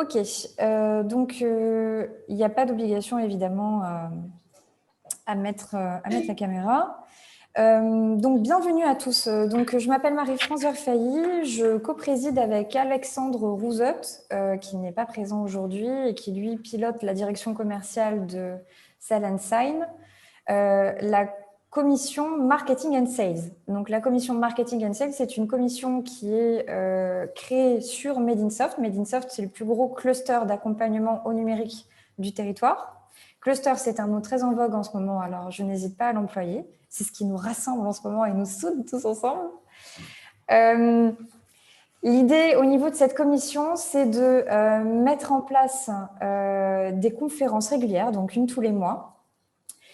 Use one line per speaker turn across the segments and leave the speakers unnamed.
Ok, donc il n'y a pas d'obligation évidemment à mettre la caméra. Donc bienvenue à tous. Donc je m'appelle Marie-France Verfailly, je co-préside avec Alexandre Rouzot, qui n'est pas présent aujourd'hui et qui lui pilote la direction commerciale de Sell & Sign, la commission Marketing and Sales. Donc la commission Marketing and Sales, c'est une commission qui est créée sur Made in Soft. Made in Soft, c'est le plus gros cluster d'accompagnement au numérique du territoire. Cluster, c'est un mot très en vogue en ce moment, alors je n'hésite pas à l'employer. C'est ce qui nous rassemble en ce moment et nous soude tous ensemble. L'idée au niveau de cette commission, c'est de mettre en place des conférences régulières, donc une tous les mois,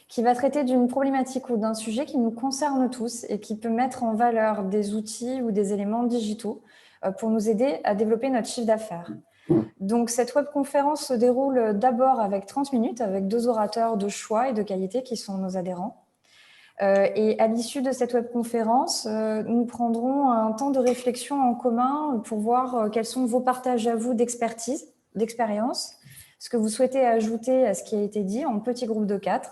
qui va traiter d'une problématique ou d'un sujet qui nous concerne tous et qui peut mettre en valeur des outils ou des éléments digitaux pour nous aider à développer notre chiffre d'affaires. Donc, cette webconférence se déroule d'abord avec 30 minutes, avec 2 orateurs de choix et de qualité qui sont nos adhérents. Et à l'issue de cette webconférence, nous prendrons un temps de réflexion en commun pour voir quels sont vos partages à vous d'expertise, d'expérience, ce que vous souhaitez ajouter à ce qui a été dit en petits groupes de 4.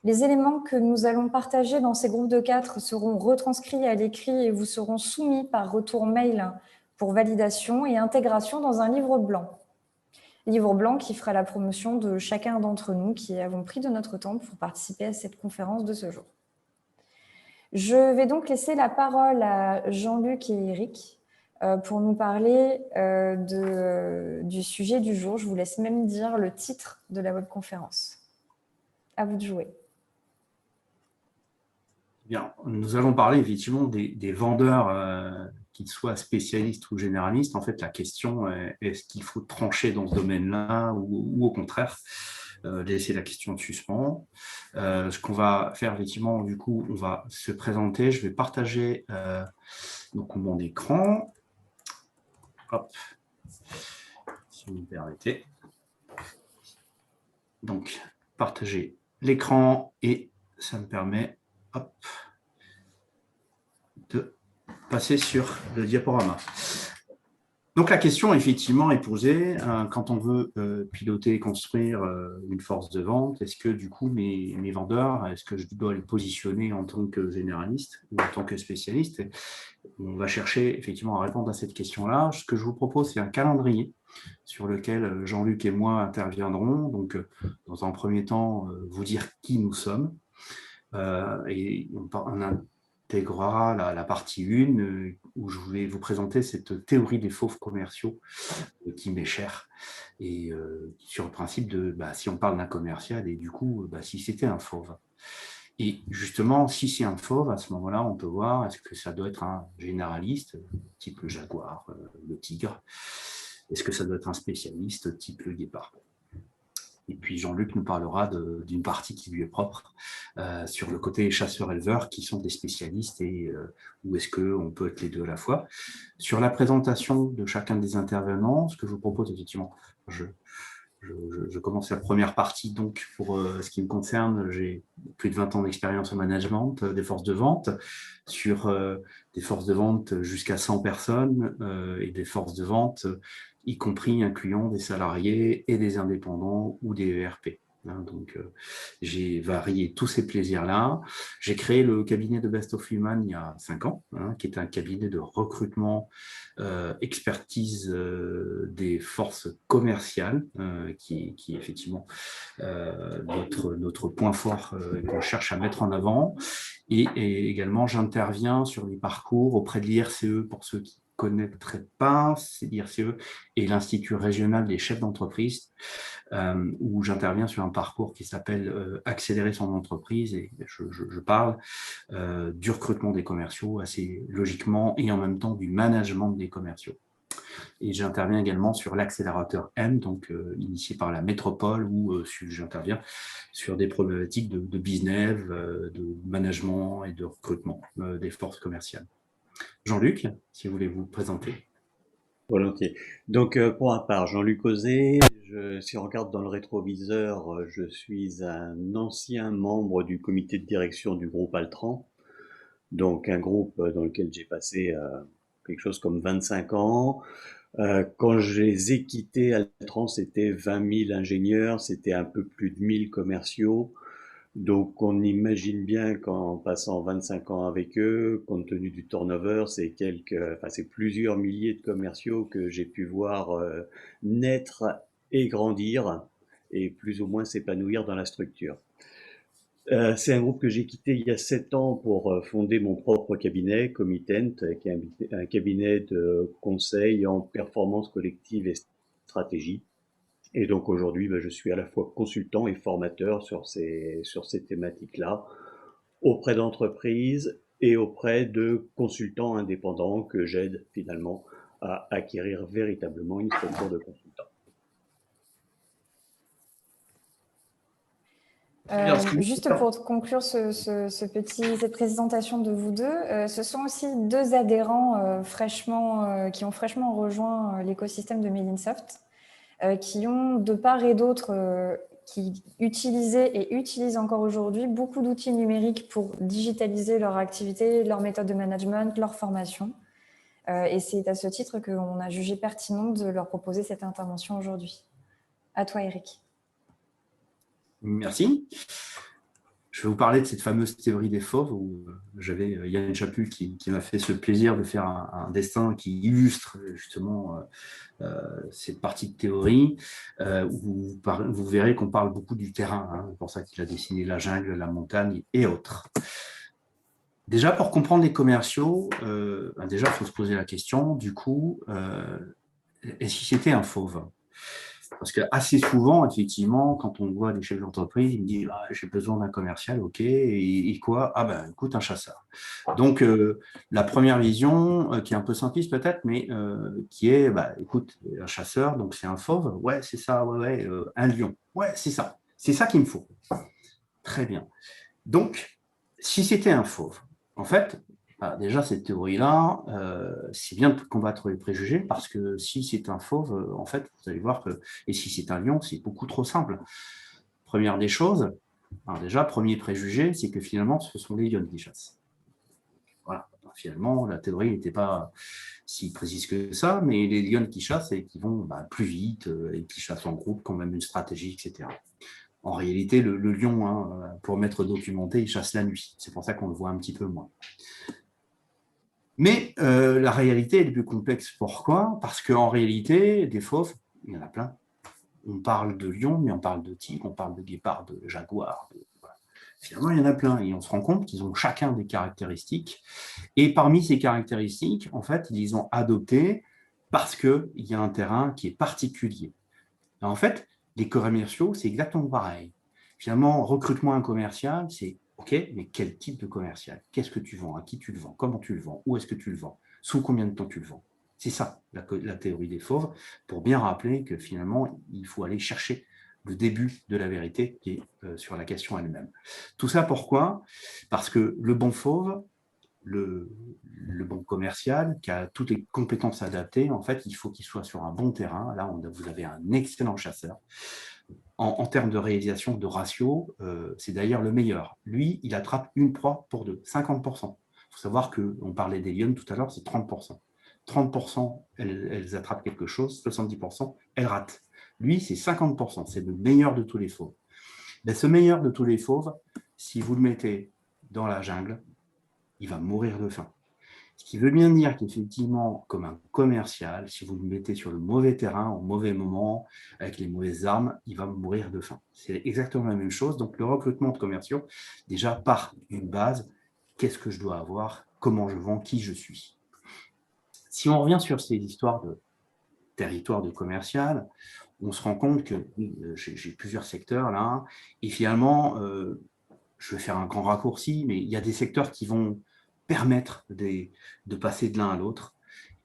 Les éléments que nous allons partager dans ces groupes de 4 seront retranscrits à l'écrit et vous seront soumis par retour mail pour validation et intégration dans un livre blanc. Livre blanc qui fera la promotion de chacun d'entre nous qui avons pris de notre temps pour participer à cette conférence de ce jour. Je vais donc laisser la parole à Jean-Luc et Eric pour nous parler du sujet du jour. Je vous laisse même dire le titre de la webconférence. À vous de jouer.
Bien, nous allons parler effectivement des vendeurs, qu'ils soient spécialistes ou généralistes. En fait, la question est, est-ce qu'il faut trancher dans ce domaine-là ou au contraire laisser la question de suspens. Ce qu'on va faire effectivement, du coup, on va se présenter. Je vais partager donc mon écran. Hop, si vous me permettez. Donc, partager l'écran et ça me permet de passer sur le diaporama. Donc la question effectivement est posée quand on veut piloter et construire une force de vente. Est-ce que du coup mes vendeurs, est-ce que je dois les positionner en tant que généraliste ou en tant que spécialiste? On va chercher effectivement à répondre à cette question-là. Ce que je vous propose, c'est un calendrier sur lequel Jean-Luc et moi interviendrons. Donc dans un premier temps, vous dire qui nous sommes. Et on intégrera la partie 1 où je vais vous présenter cette théorie des fauves commerciaux qui m'est chère et sur le principe de si on parle d'un commercial et du coup si c'était un fauve. Et justement, si c'est un fauve, à ce moment-là, on peut voir est-ce que ça doit être un généraliste, type le jaguar, le tigre. Est-ce que ça doit être un spécialiste, type le guépard? Et puis Jean-Luc nous parlera d'une partie qui lui est propre sur le côté chasseur-éleveur qui sont des spécialistes et où est-ce qu'on peut être les deux à la fois. Sur la présentation de chacun des intervenants, ce que je vous propose effectivement, je commence la première partie. Donc pour ce qui me concerne, j'ai plus de 20 ans d'expérience en management des forces de vente, sur des forces de vente jusqu'à 100 personnes et des forces de vente y compris incluant des salariés et des indépendants ou des ERP. Donc, j'ai varié tous ces plaisirs-là. J'ai créé le cabinet de Best of Human il y a 5 ans, qui est un cabinet de recrutement, expertise des forces commerciales, qui est effectivement notre point fort qu'on cherche à mettre en avant. Et également, j'interviens sur les parcours auprès de l'IRCE pour ceux qui ne connaîtraient pas, c'est l'IRCE et l'Institut régional des chefs d'entreprise, où j'interviens sur un parcours qui s'appelle Accélérer son entreprise et je parle du recrutement des commerciaux assez logiquement et en même temps du management des commerciaux. Et j'interviens également sur l'accélérateur M, donc initié par la métropole, où j'interviens sur des problématiques de business, de management et de recrutement des forces commerciales. Jean-Luc, si vous voulez vous présenter.
Volontiers. Donc, pour ma part, Jean-Luc Auzé, si on regarde dans le rétroviseur, je suis un ancien membre du comité de direction du groupe Altran, donc un groupe dans lequel j'ai passé quelque chose comme 25 ans. Quand je les ai quittés, Altran, c'était 20 000 ingénieurs, c'était un peu plus de 1000 commerciaux. Donc, on imagine bien qu'en passant 25 ans avec eux, compte tenu du turnover, c'est plusieurs milliers de commerciaux que j'ai pu voir naître et grandir et plus ou moins s'épanouir dans la structure. C'est un groupe que j'ai quitté il y a 7 ans pour fonder mon propre cabinet, Commitent, qui est un cabinet de conseil en performance collective et stratégie. Et donc aujourd'hui, je suis à la fois consultant et formateur sur ces thématiques-là, auprès d'entreprises et auprès de consultants indépendants que j'aide finalement à acquérir véritablement une structure de consultant.
Juste pour conclure cette présentation de vous deux, ce sont aussi deux adhérents qui ont fraîchement rejoint l'écosystème de Medinsoft, qui ont de part et d'autre qui utilisaient et utilisent encore aujourd'hui beaucoup d'outils numériques pour digitaliser leur activité, leur méthode de management, leur formation. Et c'est à ce titre qu'on a jugé pertinent de leur proposer cette intervention aujourd'hui. À toi, Eric.
Merci. Je vais vous parler de cette fameuse théorie des fauves où j'avais Yann Chaput qui m'a fait ce plaisir de faire un dessin qui illustre justement cette partie de théorie où vous verrez qu'on parle beaucoup du terrain. Hein, c'est pour ça qu'il a dessiné la jungle, la montagne et autres. Déjà, pour comprendre les commerciaux, déjà, il faut se poser la question, du coup, est-ce que c'était un fauve ? Parce que assez souvent, effectivement, quand on voit des chefs d'entreprise, ils me disent ah, j'ai besoin d'un commercial, ok, et quoi? Ah ben écoute, un chasseur. Donc la première vision, qui est un peu simpliste peut-être, mais qui est écoute, un chasseur, donc c'est un fauve, ouais, c'est ça, ouais, un lion, ouais, c'est ça qu'il me faut. Très bien. Donc, si c'était un fauve, en fait, déjà, cette théorie-là, c'est bien de combattre les préjugés parce que si c'est un fauve, en fait, vous allez voir que, et si c'est un lion, c'est beaucoup trop simple. Première des choses, alors déjà, premier préjugé, c'est que finalement, ce sont les lions qui chassent. Voilà, finalement, la théorie n'était pas si précise que ça, mais les lions qui chassent et qui vont plus vite et qui chassent en groupe, qui ont même une stratégie, etc. En réalité, le lion, hein, pour m'être documenté, il chasse la nuit. C'est pour ça qu'on le voit un petit peu moins. Mais la réalité elle est plus complexe. Pourquoi? Parce qu'en réalité, des fauves, il y en a plein. On parle de lion, mais on parle de tigre, on parle de guépard, de jaguar. Voilà. Finalement, il y en a plein. Et on se rend compte qu'ils ont chacun des caractéristiques. Et parmi ces caractéristiques, en fait, ils les ont adoptées parce qu'il y a un terrain qui est particulier. Et en fait, les commerciaux, c'est exactement pareil. Finalement, recrutement un commercial, c'est OK, mais quel type de commercial? Qu'est-ce que tu vends? À qui tu le vends? Comment tu le vends? Où est-ce que tu le vends? Sous combien de temps tu le vends? C'est ça, la théorie des fauves, pour bien rappeler que finalement, il faut aller chercher le début de la vérité qui est sur la question elle-même. Tout ça pourquoi? Parce que le bon fauve, le bon commercial, qui a toutes les compétences adaptées, en fait, il faut qu'il soit sur un bon terrain. Là, vous avez un excellent chasseur. En termes de réalisation de ratio, c'est d'ailleurs le meilleur. Lui, il attrape une proie pour deux, 50%. Il faut savoir qu'on parlait des lions tout à l'heure, c'est 30%. 30%, elles attrapent quelque chose, 70%, elles ratent. Lui, c'est 50%, c'est le meilleur de tous les fauves. Mais ce meilleur de tous les fauves, si vous le mettez dans la jungle, il va mourir de faim. Ce qui veut bien dire qu'effectivement, comme un commercial, si vous le mettez sur le mauvais terrain, au mauvais moment, avec les mauvaises armes, il va mourir de faim. C'est exactement la même chose. Donc, le recrutement de commerciaux, déjà, part d'une base. Qu'est-ce que je dois avoir? Comment je vends? Qui je suis? Si on revient sur ces histoires de territoire de commercial, on se rend compte que j'ai plusieurs secteurs là, et finalement, je vais faire un grand raccourci, mais il y a des secteurs qui vont permettre de passer de l'un à l'autre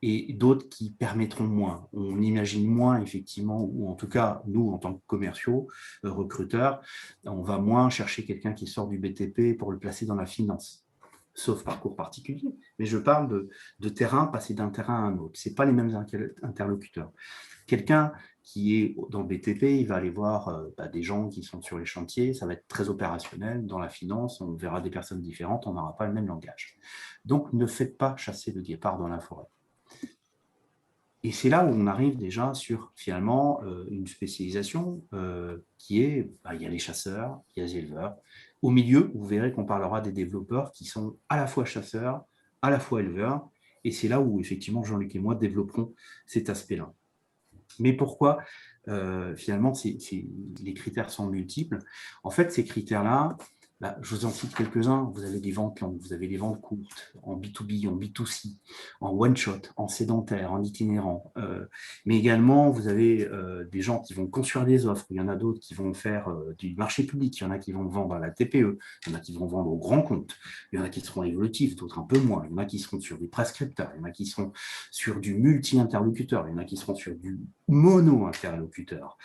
et d'autres qui permettront moins. On imagine moins, effectivement, ou en tout cas, nous, en tant que commerciaux, recruteurs, on va moins chercher quelqu'un qui sort du BTP pour le placer dans la finance, sauf parcours particulier. Mais je parle de terrain, passer d'un terrain à un autre. Ce n'est pas les mêmes interlocuteurs. Quelqu'un qui est dans le BTP, il va aller voir des gens qui sont sur les chantiers, ça va être très opérationnel. Dans la finance, on verra des personnes différentes, on n'aura pas le même langage. Donc, ne faites pas chasser le guépard dans la forêt. Et c'est là où on arrive déjà sur finalement une spécialisation qui est, il y a les chasseurs, il y a les éleveurs. Au milieu, vous verrez qu'on parlera des développeurs qui sont à la fois chasseurs, à la fois éleveurs. Et c'est là où effectivement Jean-Luc et moi développerons cet aspect-là. Mais pourquoi finalement les critères sont multiples? En fait, ces critères-là, je vous en cite quelques-uns. Vous avez des ventes longues, vous avez des ventes courtes, en B2B, en B2C, en one-shot, en sédentaire, en itinérant. Mais également, vous avez des gens qui vont construire des offres. Il y en a d'autres qui vont faire du marché public. Il y en a qui vont vendre à la TPE. Il y en a qui vont vendre au grand compte. Il y en a qui seront évolutifs, d'autres un peu moins. Il y en a qui seront sur des prescripteurs. Il y en a qui seront sur du multi-interlocuteur. Il y en a qui seront sur du mono-interlocuteur.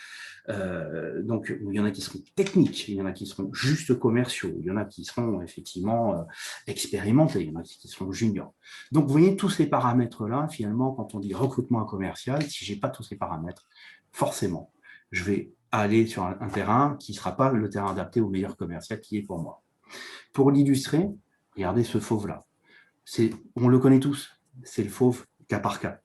Donc, il y en a qui seront techniques, il y en a qui seront juste commerciaux, il y en a qui seront effectivement expérimentés, il y en a qui seront juniors. Donc, vous voyez, tous ces paramètres-là, finalement, quand on dit recrutement commercial, si je n'ai pas tous ces paramètres, forcément, je vais aller sur un terrain qui ne sera pas le terrain adapté au meilleur commercial qui est pour moi. Pour l'illustrer, regardez ce fauve-là. On le connaît tous, c'est le fauve cas par cas.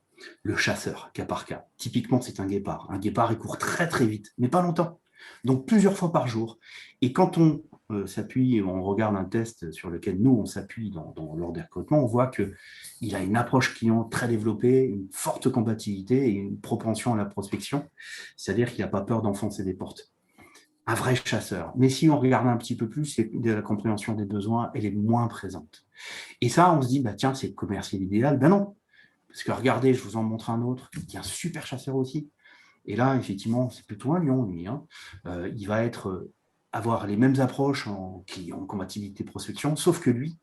Le chasseur, cas par cas. Typiquement, c'est un guépard. Un guépard, il court très très vite, mais pas longtemps. Donc plusieurs fois par jour. Et quand on s'appuie, on regarde un test sur lequel nous, on s'appuie lors des recrutements, on voit qu'il a une approche client très développée, une forte combativité et une propension à la prospection. C'est-à-dire qu'il n'a pas peur d'enfoncer des portes. Un vrai chasseur. Mais si on regarde un petit peu plus, la compréhension des besoins, elle est moins présente. Et ça, on se dit, tiens, c'est le commercial idéal. Ben non. Parce que regardez, je vous en montre un autre qui est un super chasseur aussi. Et là, effectivement, c'est plutôt un lion, lui. Il va avoir les mêmes approches en combativité prospection, sauf que lui,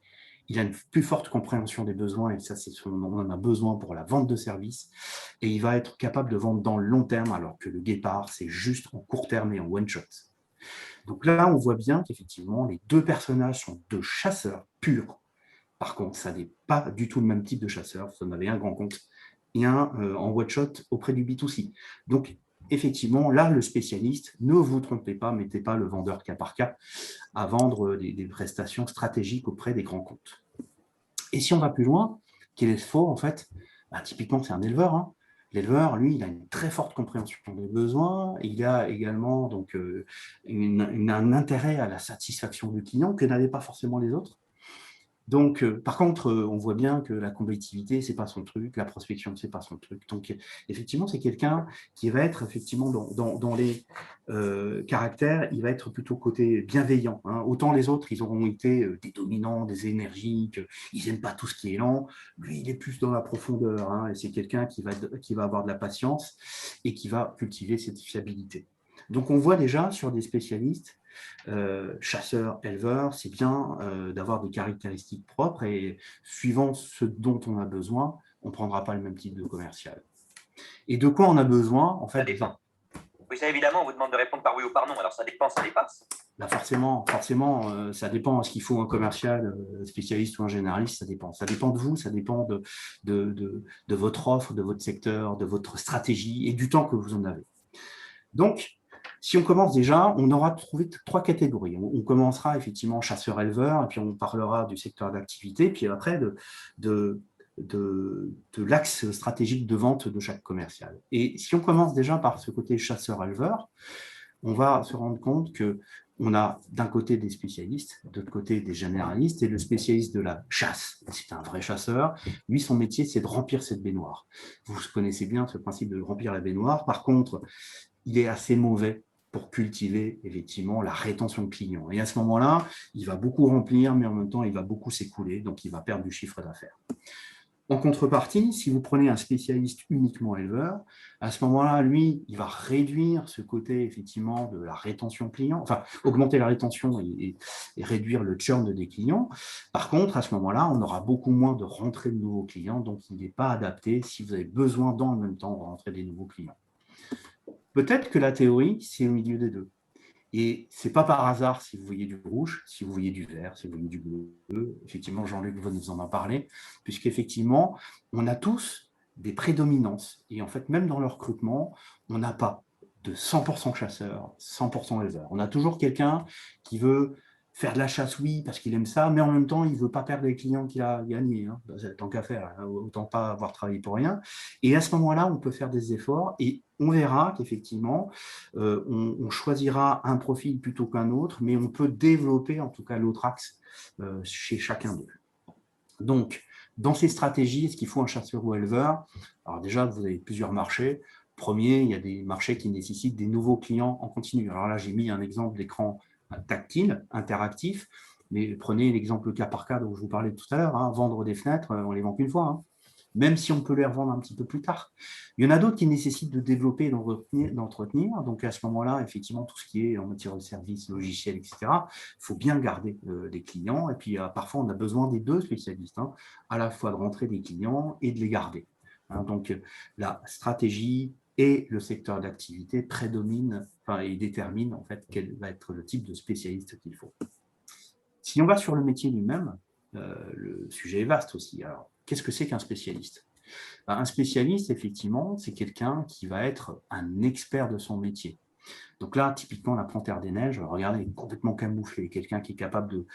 il a une plus forte compréhension des besoins, et ça, on en a besoin pour la vente de services, et il va être capable de vendre dans le long terme, alors que le guépard, c'est juste en court terme et en one-shot. Donc là, on voit bien qu'effectivement, les deux personnages sont deux chasseurs purs. Par contre, ça n'est pas du tout le même type de chasseur. Vous en avez un grand compte et un en one-shot auprès du B2C. Donc, effectivement, là, le spécialiste, ne vous trompez pas, mettez pas le vendeur cas par cas à vendre des prestations stratégiques auprès des grands comptes. Et si on va plus loin, quel est ce faux, en fait? Typiquement, c'est un éleveur. L'éleveur, lui, il a une très forte compréhension des besoins. Il a également donc, un intérêt à la satisfaction du client que n'avaient pas forcément les autres. Donc, par contre, on voit bien que la combativité, c'est pas son truc, la prospection, c'est pas son truc. Donc, effectivement, c'est quelqu'un qui va être effectivement dans les caractères, il va être plutôt côté bienveillant. Autant les autres, ils auront été des dominants, des énergiques, ils n'aiment pas tout ce qui est lent. Lui, il est plus dans la profondeur. Et c'est quelqu'un qui va avoir de la patience et qui va cultiver cette fiabilité. Donc, on voit déjà sur des spécialistes, chasseurs, éleveurs, c'est bien d'avoir des caractéristiques propres et suivant ce dont on a besoin, on ne prendra pas le même type de commercial. Et de quoi on a besoin, en fait?
Ça dépend. Oui, ça évidemment, on vous demande de répondre par oui ou par non, alors ça dépend, ça dépasse.
Forcément, ça dépend. Est-ce qu'il faut un commercial spécialiste ou un généraliste? Ça dépend. Ça dépend de vous, ça dépend de votre offre, de votre secteur, de votre stratégie et du temps que vous en avez. Donc, si on commence déjà, on aura trouvé 3 catégories. On commencera effectivement chasseur-éleveur, et puis on parlera du secteur d'activité, puis après de l'axe stratégique de vente de chaque commercial. Et si on commence déjà par ce côté chasseur-éleveur, on va se rendre compte qu'on a d'un côté des spécialistes, de l'autre côté des généralistes, et le spécialiste de la chasse, c'est un vrai chasseur. Lui, son métier, c'est de remplir cette baignoire. Vous connaissez bien ce principe de remplir la baignoire. Par contre, il est assez mauvais pour cultiver effectivement la rétention de clients. Et à ce moment-là, il va beaucoup remplir, mais en même temps, il va beaucoup s'écouler, donc il va perdre du chiffre d'affaires. En contrepartie, si vous prenez un spécialiste uniquement éleveur, à ce moment-là, lui, il va réduire ce côté effectivement de la rétention client, enfin augmenter la rétention et réduire le churn des clients. Par contre, à ce moment-là, on aura beaucoup moins de rentrée de nouveaux clients, donc il n'est pas adapté si vous avez besoin dans le même temps de rentrer des nouveaux clients. Peut-être que la théorie, c'est au milieu des deux. Et ce n'est pas par hasard si vous voyez du rouge, si vous voyez du vert, si vous voyez du bleu. Effectivement, Jean-Luc nous en a parlé, puisqu'effectivement, on a tous des prédominances. Et en fait, même dans le recrutement, on n'a pas de 100% chasseurs, 100% éleveurs. On a toujours quelqu'un qui veut faire de la chasse, oui, parce qu'il aime ça, mais en même temps, il ne veut pas perdre les clients qu'il a gagnés. Hein. Tant qu'à faire, hein, autant pas avoir travaillé pour rien. Et à ce moment-là, on peut faire des efforts et on verra qu'effectivement, on choisira un profil plutôt qu'un autre, mais on peut développer en tout cas l'autre axe chez chacun d'eux. Donc, dans ces stratégies, est-ce qu'il faut un chasseur ou éleveur? Alors déjà, vous avez plusieurs marchés. Premier, il y a des marchés qui nécessitent des nouveaux clients en continu. Alors là, j'ai mis un exemple d'écran tactile, interactif, mais prenez l'exemple cas par cas dont je vous parlais tout à l'heure. Hein, vendre des fenêtres, on ne les vend qu'une fois, hein, même si on peut les revendre un petit peu plus tard. Il y en a d'autres qui nécessitent de développer et d'entretenir. Donc à ce moment-là, effectivement, tout ce qui est en matière de services, logiciels, etc., il faut bien garder des clients. Et puis parfois, on a besoin des deux spécialistes, hein, à la fois de rentrer des clients et de les garder. Hein, donc la stratégie et le secteur d'activité prédominent et déterminent en fait quel va être le type de spécialiste qu'il faut. Si on va sur le métier lui-même, le sujet est vaste aussi. Alors, qu'est-ce que c'est qu'un spécialiste? Un spécialiste, effectivement, c'est quelqu'un qui va être un expert de son métier. Donc là, typiquement, la panthère des neiges, regardez, elle est complètement camouflée. Quelqu'un qui est capable de,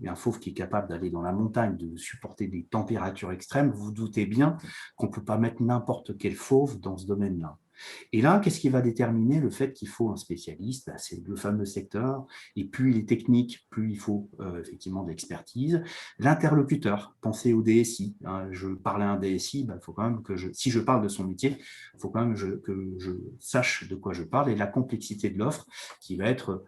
un fauve qui est capable d'aller dans la montagne, de supporter des températures extrêmes, vous vous doutez bien qu'on ne peut pas mettre n'importe quel fauve dans ce domaine-là. Et là, qu'est-ce qui va déterminer le fait qu'il faut un spécialiste? C'est le fameux secteur. Et plus il est technique, plus il faut effectivement de l'expertise. L'interlocuteur, pensez au DSI. Hein, je parlais à un DSI, il faut quand même que si je parle de son métier, il faut quand même que je sache de quoi je parle et la complexité de l'offre qui va être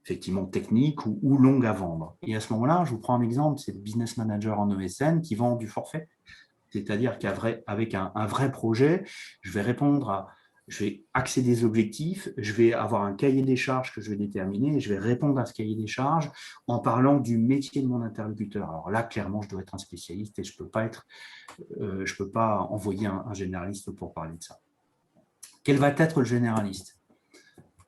effectivement technique ou longue à vendre. Et à ce moment-là, je vous prends un exemple, c'est le business manager en ESN qui vend du forfait. C'est-à-dire qu'avec un vrai projet, je vais axer des objectifs, je vais avoir un cahier des charges que je vais déterminer et je vais répondre à ce cahier des charges en parlant du métier de mon interlocuteur. Alors là, clairement, je dois être un spécialiste et je ne peux pas envoyer un généraliste pour parler de ça. Quel va être le généraliste?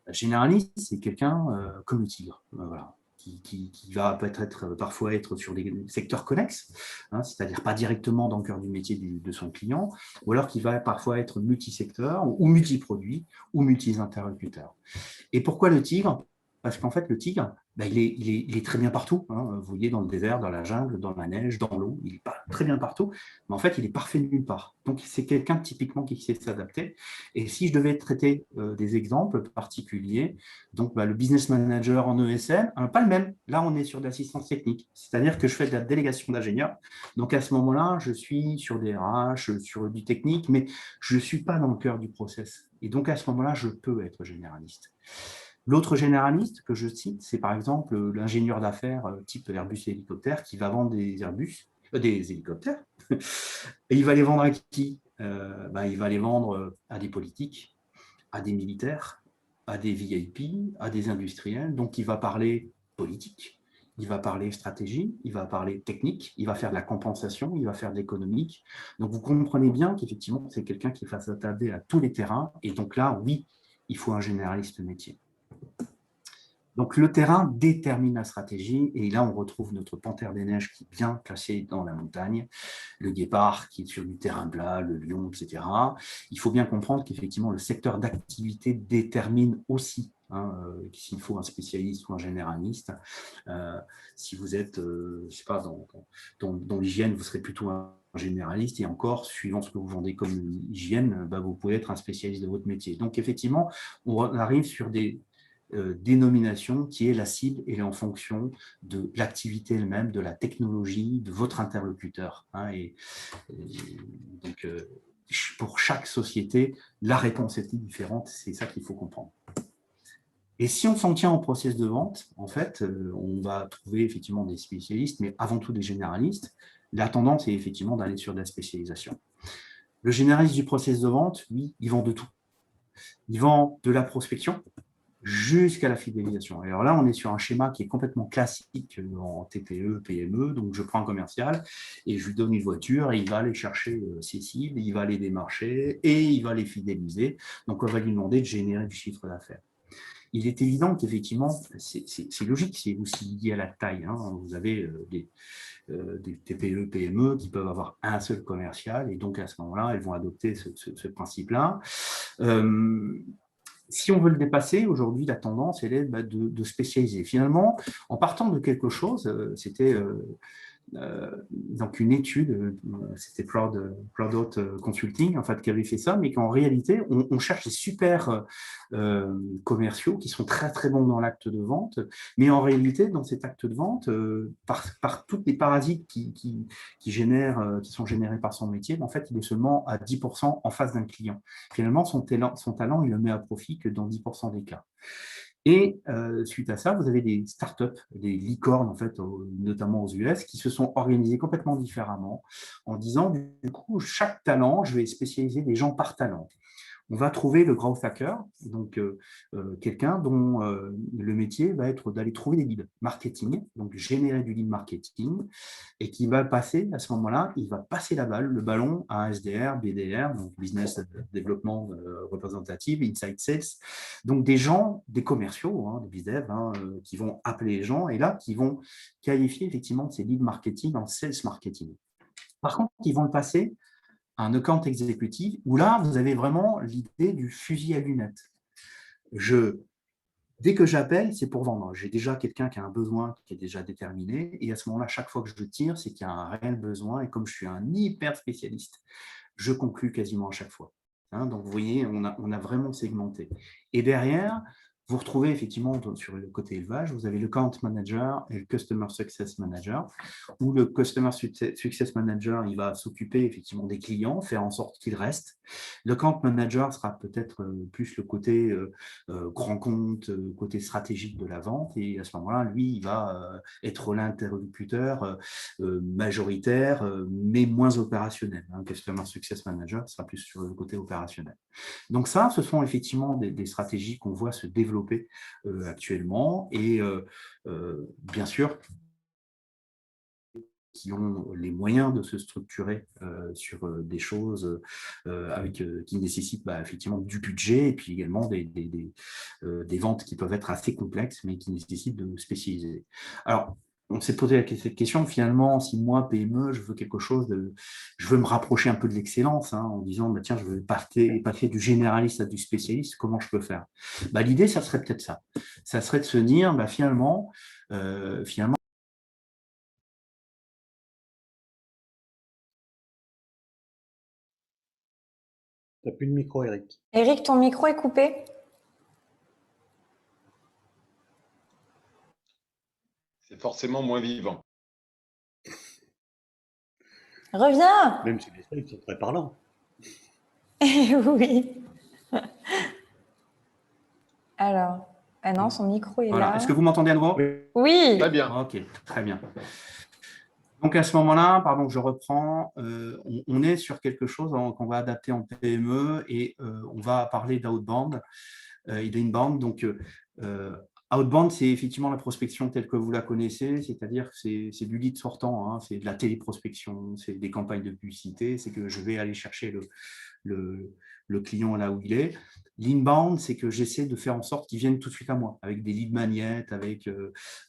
Le généraliste, c'est quelqu'un comme le tigre. Voilà. Qui va peut-être parfois être sur des secteurs connexes, hein, c'est-à-dire pas directement dans le cœur du métier de son client, ou alors qui va parfois être multisecteur ou multiproduit ou multi-interlocuteurs. Et pourquoi le tigre? Parce qu'en fait, le tigre, il est très bien partout. Hein. Vous voyez, dans le désert, dans la jungle, dans la neige, dans l'eau, il est très bien partout. Mais en fait, il est parfait nulle part. Donc, c'est quelqu'un typiquement qui sait s'adapter. Et si je devais traiter des exemples particuliers, donc le business manager en ESN, pas le même. Là, on est sur de l'assistance technique. C'est-à-dire que je fais de la délégation d'ingénieurs. Donc, à ce moment-là, je suis sur des RH, sur du technique, mais je ne suis pas dans le cœur du process. Et donc, à ce moment-là, je peux être généraliste. L'autre généraliste que je cite, c'est par exemple l'ingénieur d'affaires type Airbus hélicoptère qui va vendre des hélicoptères. Et il va les vendre à qui? Il va les vendre à des politiques, à des militaires, à des VIP, à des industriels. Donc, il va parler politique, il va parler stratégie, il va parler technique, il va faire de la compensation, il va faire de l'économique. Donc, vous comprenez bien qu'effectivement, c'est quelqu'un qui va s'attarder à tous les terrains. Et donc là, oui, il faut un généraliste métier. Donc, le terrain détermine la stratégie et là, on retrouve notre panthère des neiges qui est bien placée dans la montagne, le guépard qui est sur du terrain plat, le lion, etc. Il faut bien comprendre qu'effectivement, le secteur d'activité détermine aussi s'il faut un spécialiste ou un généraliste. Si vous êtes, je ne sais pas, dans l'hygiène, vous serez plutôt un généraliste et encore, suivant ce que vous vendez comme hygiène, vous pouvez être un spécialiste de votre métier. Donc, effectivement, on arrive sur des dénomination qui est la cible et en fonction de l'activité elle-même, de la technologie, de votre interlocuteur. Donc, pour chaque société, la réponse est différente, c'est ça qu'il faut comprendre. Et si on s'en tient au process de vente, en fait, on va trouver effectivement des spécialistes, mais avant tout des généralistes. La tendance est effectivement d'aller sur de la spécialisation. Le généraliste du process de vente, lui, il vend de tout. Il vend de la prospection, jusqu'à la fidélisation. Alors là, on est sur un schéma qui est complètement classique en TPE, PME. Donc, je prends un commercial et je lui donne une voiture et il va aller chercher ses cibles, il va les démarcher et il va les fidéliser. Donc, on va lui demander de générer du chiffre d'affaires. Il est évident qu'effectivement, c'est logique, c'est aussi lié à la taille. Hein. Vous avez des TPE, PME qui peuvent avoir un seul commercial et donc à ce moment-là, elles vont adopter ce principe-là. si on veut le dépasser, aujourd'hui, la tendance, elle est de spécialiser. Finalement, en partant de quelque chose, c'était donc une étude, c'était Prodot Consulting, en fait, qui avait fait ça, mais qu'en réalité, on cherche des super commerciaux qui sont très, très bons dans l'acte de vente, mais en réalité, dans cet acte de vente, par tous les parasites qui sont générés par son métier, en fait, il est seulement à 10% en face d'un client. Finalement, son talent, il le met à profit que dans 10% des cas. Et suite à ça, vous avez des startups, des licornes, en fait, notamment aux US, qui se sont organisées complètement différemment en disant, du coup, chaque talent, je vais spécialiser des gens par talent. On va trouver le growth hacker, donc quelqu'un dont le métier va être d'aller trouver des leads marketing, donc générer du lead marketing, et qui va passer, à ce moment-là, il va passer le ballon à un SDR, BDR, donc Business Development Representative, Inside Sales, donc des gens, des commerciaux, des BizDev, qui vont appeler les gens et là, qui vont qualifier effectivement ces leads marketing en sales marketing. Par contre, ils vont le passer un account exécutif où là, vous avez vraiment l'idée du fusil à lunettes. Dès que j'appelle, c'est pour vendre. J'ai déjà quelqu'un qui a un besoin qui est déjà déterminé et à ce moment-là, chaque fois que je tire, c'est qu'il y a un réel besoin et comme je suis un hyper spécialiste, je conclue quasiment à chaque fois. Donc, vous voyez, on a vraiment segmenté. Et derrière, vous retrouvez effectivement sur le côté élevage, vous avez le Account Manager et le Customer Success Manager, où le Customer Success Manager, il va s'occuper effectivement des clients, faire en sorte qu'ils restent. Le Account Manager sera peut-être plus le côté grand compte, côté stratégique de la vente, et à ce moment-là, lui, il va être l'interlocuteur majoritaire, mais moins opérationnel. Customer Success Manager sera plus sur le côté opérationnel. Donc ça, ce sont effectivement des stratégies qu'on voit se développer actuellement et bien sûr qui ont les moyens de se structurer sur des choses qui nécessitent effectivement du budget et puis également des ventes qui peuvent être assez complexes mais qui nécessitent de spécialiser. Alors, on s'est posé cette question, finalement, si moi, PME, je veux quelque chose je veux me rapprocher un peu de l'excellence en disant, tiens, je veux passer du généraliste à du spécialiste, comment je peux faire? L'idée, ça serait peut-être ça. Ça serait de se dire, finalement,
Tu n'as plus de micro, Eric.
Eric, ton micro est coupé.
C'est forcément moins vivant.
Reviens.
Même si les slides sont très parlants.
Oui. Alors, non, son micro est là.
Est-ce que vous m'entendez à nouveau?
Oui.
Très bien.
Ok, très bien. Donc, à ce moment-là, pardon, je reprends, on est sur quelque chose qu'on va adapter en PME et on va parler d'outbound et d'inbound. Donc, outbound, c'est effectivement la prospection telle que vous la connaissez, c'est-à-dire que c'est du lead sortant, c'est de la téléprospection, c'est des campagnes de publicité, c'est que je vais aller chercher le client là où il est. L'inbound, c'est que j'essaie de faire en sorte qu'il vienne tout de suite à moi, avec des lead magnets, avec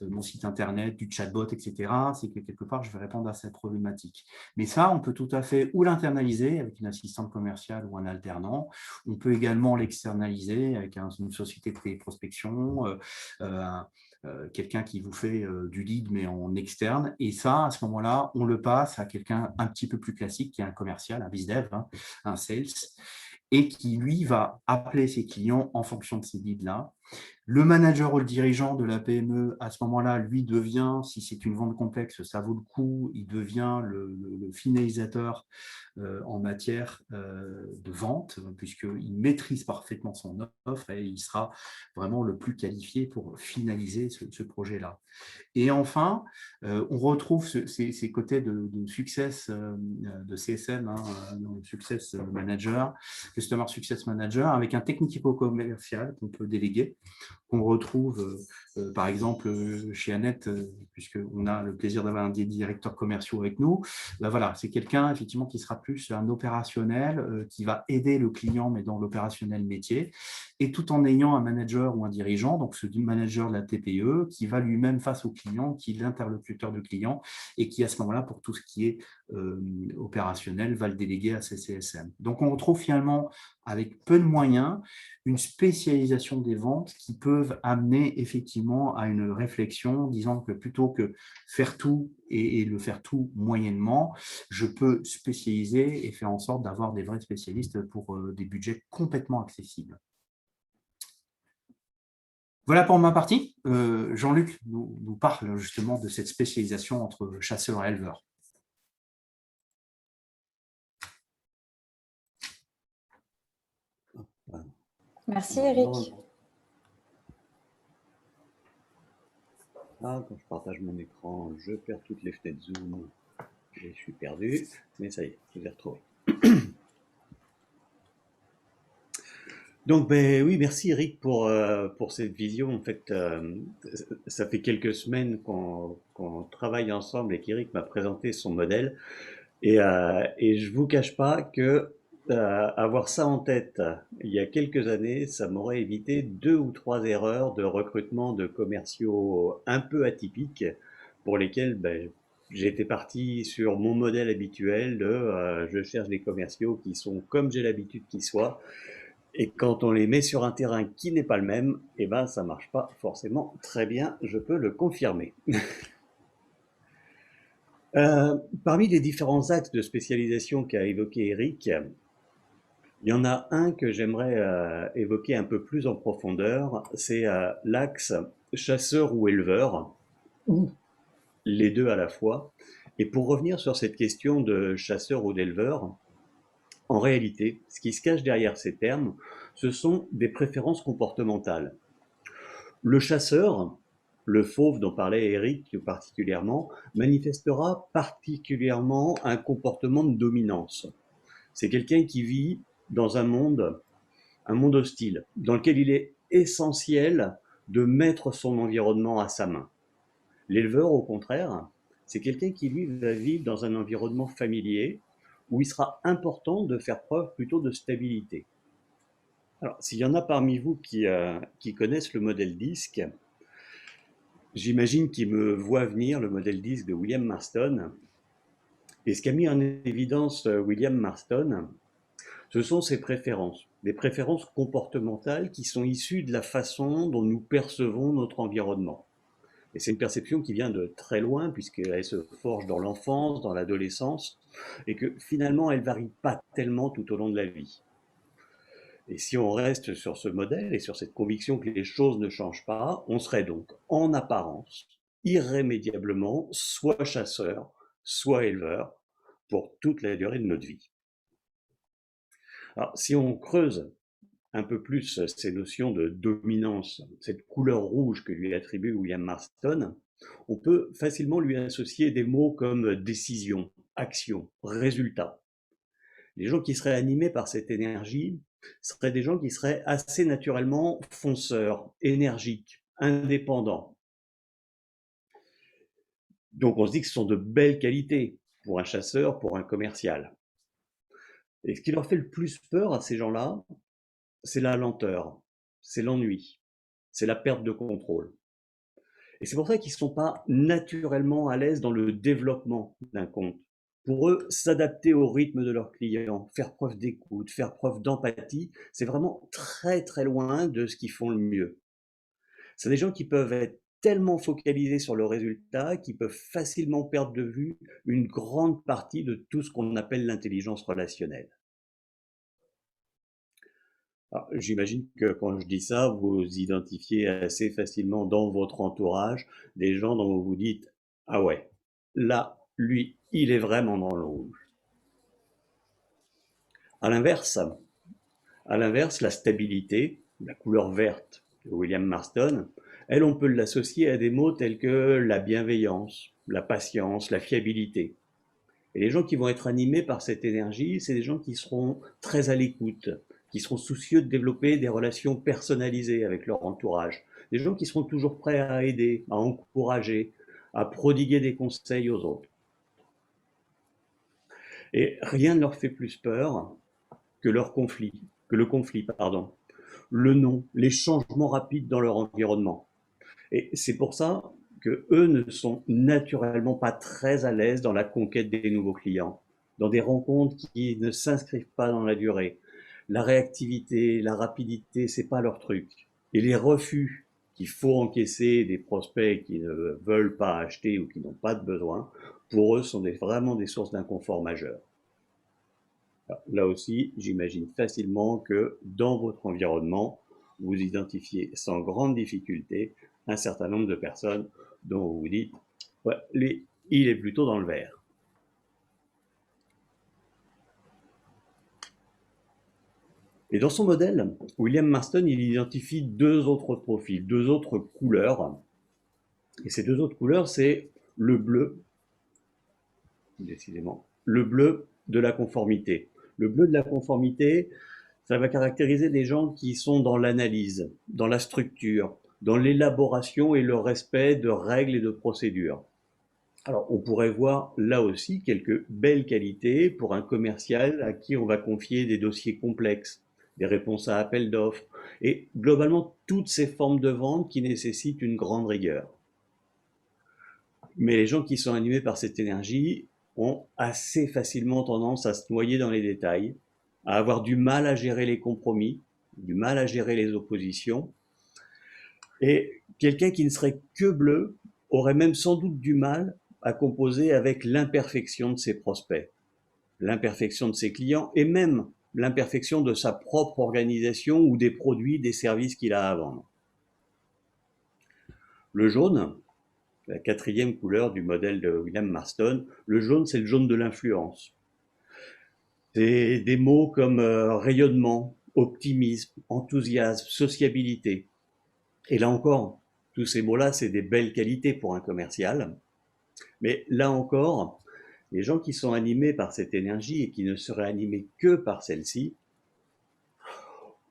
mon site internet, du chatbot, etc. C'est que quelque part, je vais répondre à cette problématique. Mais ça, on peut tout à fait ou l'internaliser avec une assistante commerciale ou un alternant. On peut également l'externaliser avec une société de téléprospection, quelqu'un qui vous fait du lead mais en externe. Et ça, à ce moment-là, on le passe à quelqu'un un petit peu plus classique qui est un commercial, un bizdev, un sales, et qui, lui, va appeler ses clients en fonction de ces leads-là. Le manager ou le dirigeant de la PME, à ce moment-là, lui devient, si c'est une vente complexe, ça vaut le coup, il devient le finalisateur en matière de vente, puisqu'il maîtrise parfaitement son offre et il sera vraiment le plus qualifié pour finaliser ce projet-là. Et enfin, on retrouve ces côtés de success, de CSM, Success Manager, Customer Success Manager, avec un technico-commercial qu'on peut déléguer, qu'on retrouve par exemple chez Annette, puisqu'on a le plaisir d'avoir des directeurs commerciaux avec nous. Voilà, c'est quelqu'un effectivement qui sera plus un opérationnel, qui va aider le client, mais dans l'opérationnel métier, et tout en ayant un manager ou un dirigeant, donc ce manager de la TPE, qui va lui-même face au client, qui est l'interlocuteur du client, et qui à ce moment-là, pour tout ce qui est opérationnel va le déléguer à ses CSM. Donc, on retrouve finalement, avec peu de moyens, une spécialisation des ventes qui peuvent amener effectivement à une réflexion disant que plutôt que faire tout et le faire tout moyennement, je peux spécialiser et faire en sorte d'avoir des vrais spécialistes pour des budgets complètement accessibles. Voilà pour ma partie. Jean-Luc nous parle justement de cette spécialisation entre chasseurs et éleveurs.
Merci Eric.
Ah, quand je partage mon écran, je perds toutes les fenêtres Zoom et je suis perdu, mais ça y est, je les ai retrouvés. Donc, ben oui, merci Eric pour cette vision. En fait, ça fait quelques semaines qu'on travaille ensemble et qu'Eric m'a présenté son modèle. Et je vous cache pas que avoir ça en tête il y a quelques années, ça m'aurait évité 2 ou 3 erreurs de recrutement de commerciaux un peu atypiques pour lesquels ben, j'étais parti sur mon modèle habituel de je cherche des commerciaux qui sont comme j'ai l'habitude qu'ils soient. Et quand on les met sur un terrain qui n'est pas le même, eh ben ça marche pas forcément très bien, je peux le confirmer. Parmi les différents axes de spécialisation qu'a évoqué Eric, il y en a un que j'aimerais évoquer un peu plus en profondeur, c'est l'axe chasseur ou éleveur, ou les deux à la fois. Et pour revenir sur cette question de chasseur ou d'éleveur, en réalité, ce qui se cache derrière ces termes, ce sont des préférences comportementales. Le chasseur, le fauve dont parlait Eric particulièrement, manifestera particulièrement un comportement de dominance. C'est quelqu'un qui vit dans un monde hostile, dans lequel il est essentiel de mettre son environnement à sa main. L'éleveur, au contraire, c'est quelqu'un qui, lui, va vivre dans un environnement familier où il sera important de faire preuve plutôt de stabilité. Alors, s'il y en a parmi vous qui connaissent le modèle DISC, j'imagine qu'ils me voient venir le modèle DISC de William Marston. Et ce qu'a mis en évidence William Marston, ce sont ses préférences, des préférences comportementales qui sont issues de la façon dont nous percevons notre environnement. Et c'est une perception qui vient de très loin, puisqu'elle se forge dans l'enfance, dans l'adolescence, et que finalement, elle ne varie pas tellement tout au long de la vie. Et si on reste sur ce modèle et sur cette conviction que les choses ne changent pas, on serait donc, en apparence, irrémédiablement, soit chasseur, soit éleveur, pour toute la durée de notre vie. Alors, si on creuse un peu plus ces notions de dominance, cette couleur rouge que lui attribue William Marston, on peut facilement lui associer des mots comme décision, action, résultat. Les gens qui seraient animés par cette énergie seraient des gens qui seraient assez naturellement fonceurs, énergiques, indépendants. Donc on se dit que ce sont de belles qualités pour un chasseur, pour un commercial. Et ce qui leur fait le plus peur à ces gens-là, c'est la lenteur, c'est l'ennui, c'est la perte de contrôle. Et c'est pour ça qu'ils ne sont pas naturellement à l'aise dans le développement d'un compte. Pour eux, s'adapter au rythme de leurs clients, faire preuve d'écoute, faire preuve d'empathie, c'est vraiment très très loin de ce qu'ils font le mieux. C'est des gens qui peuvent être tellement focalisés sur le résultat qu'ils peuvent facilement perdre de vue une grande partie de tout ce qu'on appelle l'intelligence relationnelle. J'imagine que quand je dis ça, vous identifiez assez facilement dans votre entourage des gens dont vous vous dites « Ah ouais, là, lui, il est vraiment dans le rouge ». À l'inverse, la stabilité, la couleur verte de William Marston, elle, on peut l'associer à des mots tels que la bienveillance, la patience, la fiabilité. Et les gens qui vont être animés par cette énergie, c'est des gens qui seront très à l'écoute, qui seront soucieux de développer des relations personnalisées avec leur entourage, des gens qui seront toujours prêts à aider, à encourager, à prodiguer des conseils aux autres. Et rien ne leur fait plus peur que le conflit, le non, les changements rapides dans leur environnement. Et c'est pour ça que eux ne sont naturellement pas très à l'aise dans la conquête des nouveaux clients, dans des rencontres qui ne s'inscrivent pas dans la durée. La réactivité, la rapidité, c'est pas leur truc. Et les refus qu'il faut encaisser des prospects qui ne veulent pas acheter ou qui n'ont pas de besoin, pour eux, sont vraiment des sources d'inconfort majeurs. Alors, là aussi, j'imagine facilement que dans votre environnement, vous identifiez sans grande difficulté un certain nombre de personnes dont vous vous dites ouais, il est plutôt dans le vert. Et dans son modèle, William Marston, il identifie deux autres profils, deux autres couleurs. Et ces deux autres couleurs, c'est le bleu, décidément, le bleu de la conformité. Le bleu de la conformité, ça va caractériser des gens qui sont dans l'analyse, dans la structure, dans l'élaboration et le respect de règles et de procédures. Alors, on pourrait voir là aussi quelques belles qualités pour un commercial à qui on va confier des dossiers complexes, des réponses à appel d'offres, et globalement toutes ces formes de vente qui nécessitent une grande rigueur. Mais les gens qui sont animés par cette énergie ont assez facilement tendance à se noyer dans les détails, à avoir du mal à gérer les compromis, du mal à gérer les oppositions. Et quelqu'un qui ne serait que bleu aurait même sans doute du mal à composer avec l'imperfection de ses prospects, l'imperfection de ses clients et même l'imperfection de sa propre organisation ou des produits, des services qu'il a à vendre. Le jaune, la quatrième couleur du modèle de William Marston, le jaune, c'est le jaune de l'influence. C'est des mots comme rayonnement, optimisme, enthousiasme, sociabilité. Et là encore, tous ces mots-là, c'est des belles qualités pour un commercial. Mais là encore, les gens qui sont animés par cette énergie et qui ne seraient animés que par celle-ci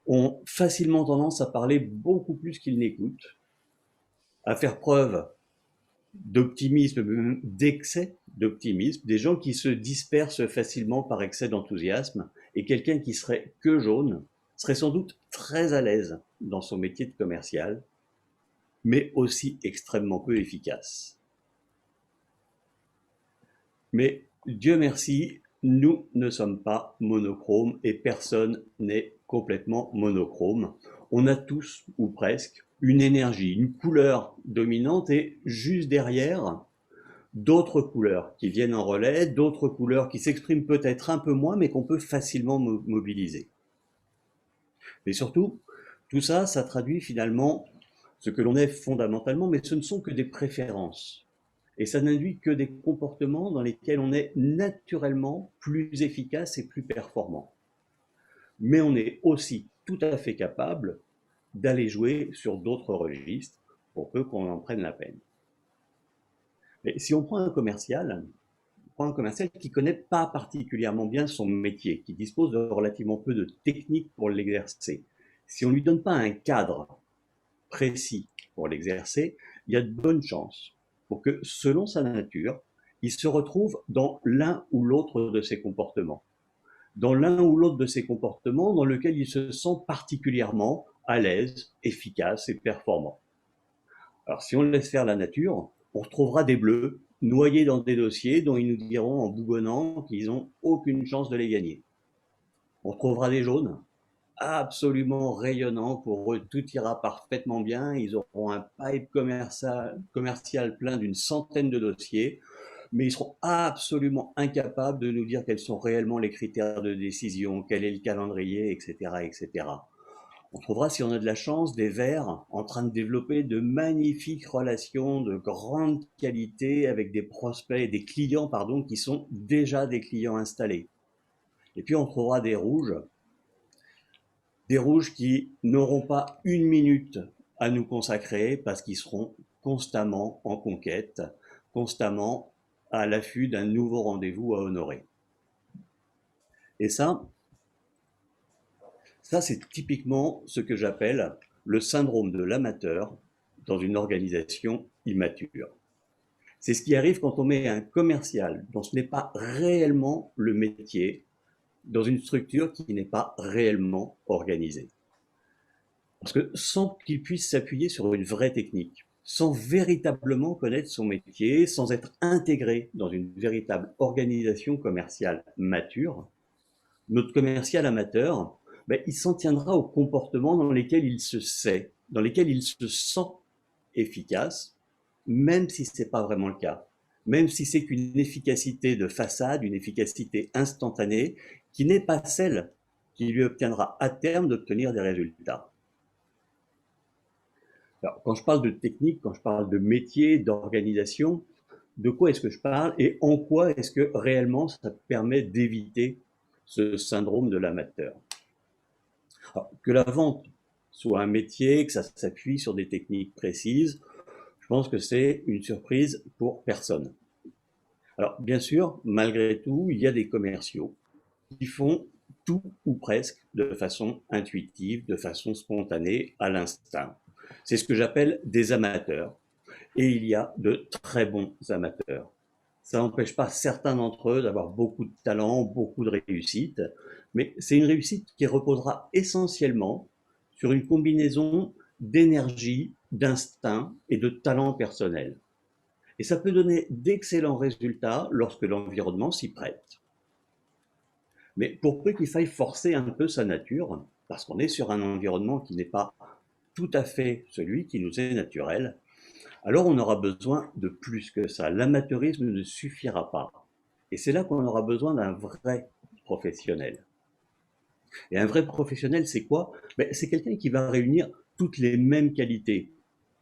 ont facilement tendance à parler beaucoup plus qu'ils n'écoutent, à faire preuve d'optimisme, d'excès d'optimisme, des gens qui se dispersent facilement par excès d'enthousiasme, et quelqu'un qui serait que jaune serait sans doute très à l'aise dans son métier de commercial, mais aussi extrêmement peu efficace. Mais Dieu merci, nous ne sommes pas monochromes et personne n'est complètement monochrome. On a tous, ou presque, une énergie, une couleur dominante et juste derrière, d'autres couleurs qui viennent en relais, d'autres couleurs qui s'expriment peut-être un peu moins mais qu'on peut facilement mobiliser. Mais surtout, tout ça, ça traduit finalement ce que l'on est fondamentalement, mais ce ne sont que des préférences. Et ça n'induit que des comportements dans lesquels on est naturellement plus efficace et plus performant. Mais on est aussi tout à fait capable d'aller jouer sur d'autres registres pour peu qu'on en prenne la peine. Mais si on prend un commercial qui ne connaît pas particulièrement bien son métier, qui dispose de relativement peu de techniques pour l'exercer, si on ne lui donne pas un cadre précis pour l'exercer, il y a de bonnes chances pour que, selon sa nature, il se retrouve dans l'un ou l'autre de ses comportements. Dans l'un ou l'autre de ses comportements dans lequel il se sent particulièrement à l'aise, efficace et performant. Alors, si on laisse faire la nature, on retrouvera des bleus noyés dans des dossiers dont ils nous diront en bougonnant qu'ils n'ont aucune chance de les gagner. On retrouvera des jaunes absolument rayonnants, pour eux tout ira parfaitement bien, ils auront un pipe commercial plein d'une centaine de dossiers, mais ils seront absolument incapables de nous dire quels sont réellement les critères de décision, quel est le calendrier, etc., etc. On trouvera, si on a de la chance, des verts en train de développer de magnifiques relations de grande qualité avec des prospects et des clients, qui sont déjà des clients installés. Et puis on trouvera des rouges qui n'auront pas une minute à nous consacrer parce qu'ils seront constamment en conquête, constamment à l'affût d'un nouveau rendez-vous à honorer. Et ça c'est typiquement ce que j'appelle le syndrome de l'amateur dans une organisation immature. C'est ce qui arrive quand on met un commercial dont ce n'est pas réellement le métier dans une structure qui n'est pas réellement organisée. Parce que sans qu'il puisse s'appuyer sur une vraie technique, sans véritablement connaître son métier, sans être intégré dans une véritable organisation commerciale mature. Notre commercial amateur, il s'en tiendra aux comportements dans lesquels il se sait, dans lesquels il se sent efficace, même si ce n'est pas vraiment le cas, même si c'est qu'une efficacité de façade, une efficacité instantanée, qui n'est pas celle qui lui obtiendra à terme d'obtenir des résultats. Alors, quand je parle de technique, quand je parle de métier, d'organisation, de quoi est-ce que je parle et en quoi est-ce que réellement ça permet d'éviter ce syndrome de l'amateur? Que la vente soit un métier, que ça s'appuie sur des techniques précises, je pense que c'est une surprise pour personne. Alors, bien sûr, malgré tout, il y a des commerciaux qui font tout ou presque de façon intuitive, de façon spontanée, à l'instinct. C'est ce que j'appelle des amateurs. Et il y a de très bons amateurs. Ça n'empêche pas certains d'entre eux d'avoir beaucoup de talent, beaucoup de réussite, mais c'est une réussite qui reposera essentiellement sur une combinaison d'énergie, d'instinct et de talent personnel. Et ça peut donner d'excellents résultats lorsque l'environnement s'y prête. Mais pour peu qu'il faille forcer un peu sa nature, parce qu'on est sur un environnement qui n'est pas tout à fait celui qui nous est naturel, alors on aura besoin de plus que ça. L'amateurisme ne suffira pas. Et c'est là qu'on aura besoin d'un vrai professionnel. Et un vrai professionnel, c'est quoi? C'est quelqu'un qui va réunir toutes les mêmes qualités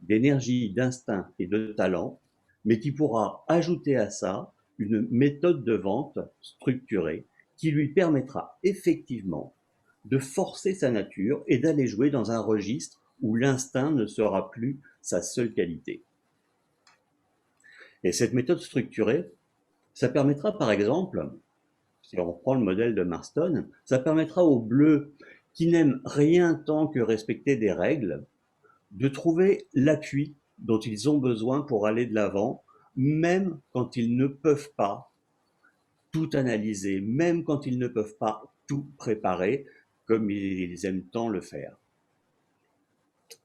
d'énergie, d'instinct et de talent, mais qui pourra ajouter à ça une méthode de vente structurée qui lui permettra effectivement de forcer sa nature et d'aller jouer dans un registre où l'instinct ne sera plus sa seule qualité. Et cette méthode structurée, ça permettra par exemple, si on reprend le modèle de Marston, ça permettra aux bleus qui n'aiment rien tant que respecter des règles, de trouver l'appui dont ils ont besoin pour aller de l'avant, même quand ils ne peuvent pas tout analyser, même quand ils ne peuvent pas tout préparer, comme ils aiment tant le faire.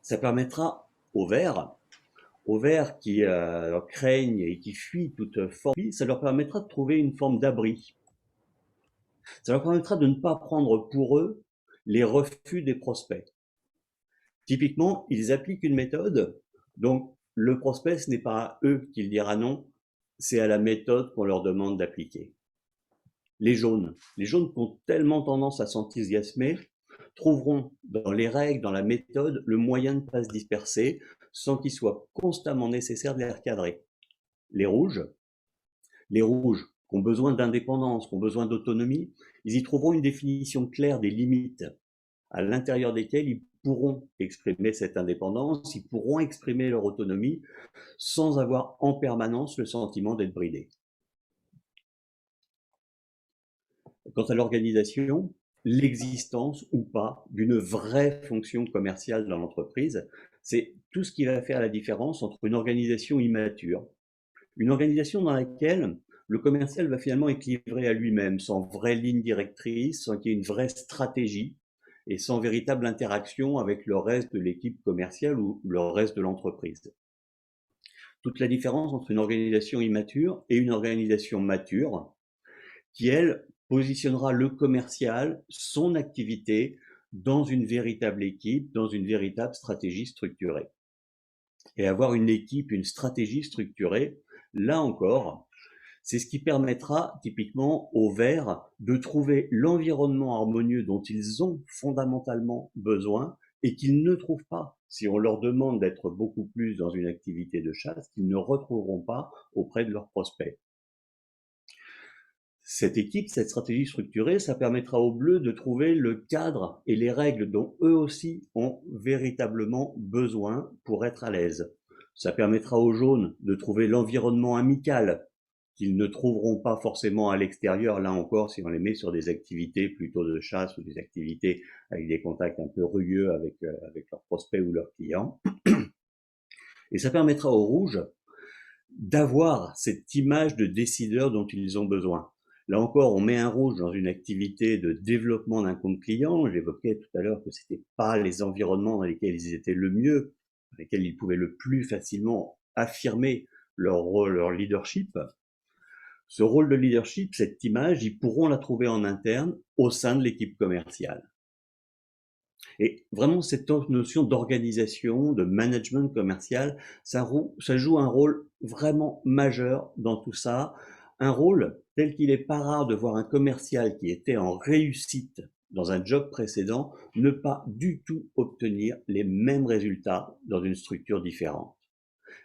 Ça permettra aux verts qui craignent et qui fuient toute forme, ça leur permettra de trouver une forme d'abri. Ça leur permettra de ne pas prendre pour eux les refus des prospects. Typiquement, ils appliquent une méthode, donc le prospect, ce n'est pas à eux qu'il dira non, c'est à la méthode qu'on leur demande d'appliquer. Les jaunes qui ont tellement tendance à s'enthousiasmer, trouveront dans les règles, dans la méthode, le moyen de ne pas se disperser sans qu'il soit constamment nécessaire de les recadrer. Les rouges qui ont besoin d'indépendance, qui ont besoin d'autonomie, ils y trouveront une définition claire des limites à l'intérieur desquelles ils pourront exprimer cette indépendance, ils pourront exprimer leur autonomie sans avoir en permanence le sentiment d'être bridés. Quant à l'organisation, l'existence ou pas d'une vraie fonction commerciale dans l'entreprise, c'est tout ce qui va faire la différence entre une organisation immature, une organisation dans laquelle le commercial va finalement être livré à lui-même, sans vraie ligne directrice, sans qu'il y ait une vraie stratégie et sans véritable interaction avec le reste de l'équipe commerciale ou le reste de l'entreprise. Toute la différence entre une organisation immature et une organisation mature, qui, elle, positionnera le commercial, son activité, dans une véritable équipe, dans une véritable stratégie structurée. Et avoir une équipe, une stratégie structurée, là encore, c'est ce qui permettra typiquement aux verts de trouver l'environnement harmonieux dont ils ont fondamentalement besoin et qu'ils ne trouvent pas si on leur demande d'être beaucoup plus dans une activité de chasse, qu'ils ne retrouveront pas auprès de leurs prospects. Cette équipe, cette stratégie structurée, ça permettra aux bleus de trouver le cadre et les règles dont eux aussi ont véritablement besoin pour être à l'aise. Ça permettra aux jaunes de trouver l'environnement amical qu'ils ne trouveront pas forcément à l'extérieur, là encore, si on les met sur des activités plutôt de chasse ou des activités avec des contacts un peu rugueux avec leurs prospects ou leurs clients. Et ça permettra aux rouges d'avoir cette image de décideur dont ils ont besoin. Là encore, on met un rouge dans une activité de développement d'un compte client. J'évoquais tout à l'heure que ce n'était pas les environnements dans lesquels ils étaient le mieux dans lesquels ils pouvaient le plus facilement affirmer leur rôle, leur leadership. Ce rôle de leadership, cette image, ils pourront la trouver en interne au sein de l'équipe commerciale. Et vraiment, cette notion d'organisation, de management commercial, ça joue un rôle vraiment majeur dans tout ça. Un rôle tel qu'il n'est pas rare de voir un commercial qui était en réussite dans un job précédent ne pas du tout obtenir les mêmes résultats dans une structure différente.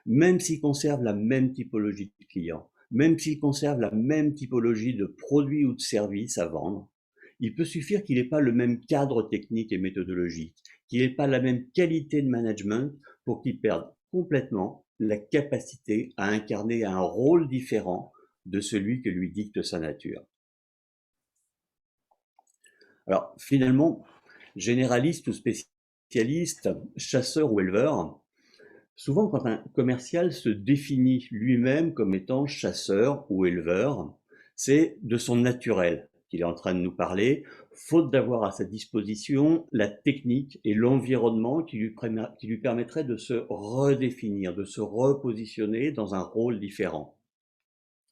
Même s'il conserve la même typologie de clients, même s'il conserve la même typologie de produits ou de services à vendre, il peut suffire qu'il n'ait pas le même cadre technique et méthodologique, qu'il n'ait pas la même qualité de management pour qu'il perde complètement la capacité à incarner un rôle différent de celui que lui dicte sa nature. Alors finalement, généraliste ou spécialiste, chasseur ou éleveur, souvent quand un commercial se définit lui-même comme étant chasseur ou éleveur, c'est de son naturel qu'il est en train de nous parler, faute d'avoir à sa disposition la technique et l'environnement qui lui permettraient de se redéfinir, de se repositionner dans un rôle différent.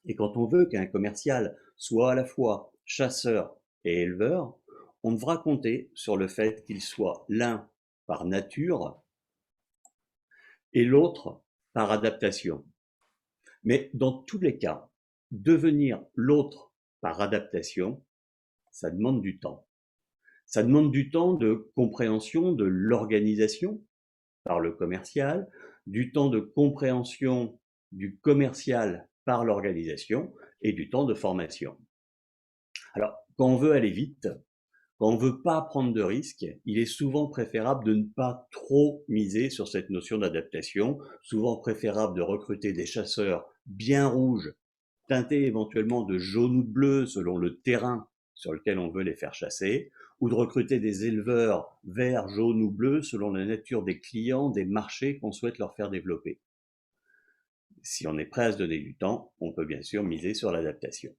Et quand on veut qu'un commercial soit à la fois chasseur et éleveur, on devra compter sur le fait qu'il soit l'un par nature et l'autre par adaptation. Mais dans tous les cas, devenir l'autre par adaptation, ça demande du temps. Ça demande du temps de compréhension de l'organisation par le commercial, du temps de compréhension du commercial par l'organisation et du temps de formation. Alors, quand on veut aller vite, quand on ne veut pas prendre de risques, il est souvent préférable de ne pas trop miser sur cette notion d'adaptation, souvent préférable de recruter des chasseurs bien rouges, teintés éventuellement de jaune ou de bleu selon le terrain sur lequel on veut les faire chasser, ou de recruter des éleveurs verts, jaunes ou bleus selon la nature des clients, des marchés qu'on souhaite leur faire développer. Si on est prêt à se donner du temps, on peut bien sûr miser sur l'adaptation.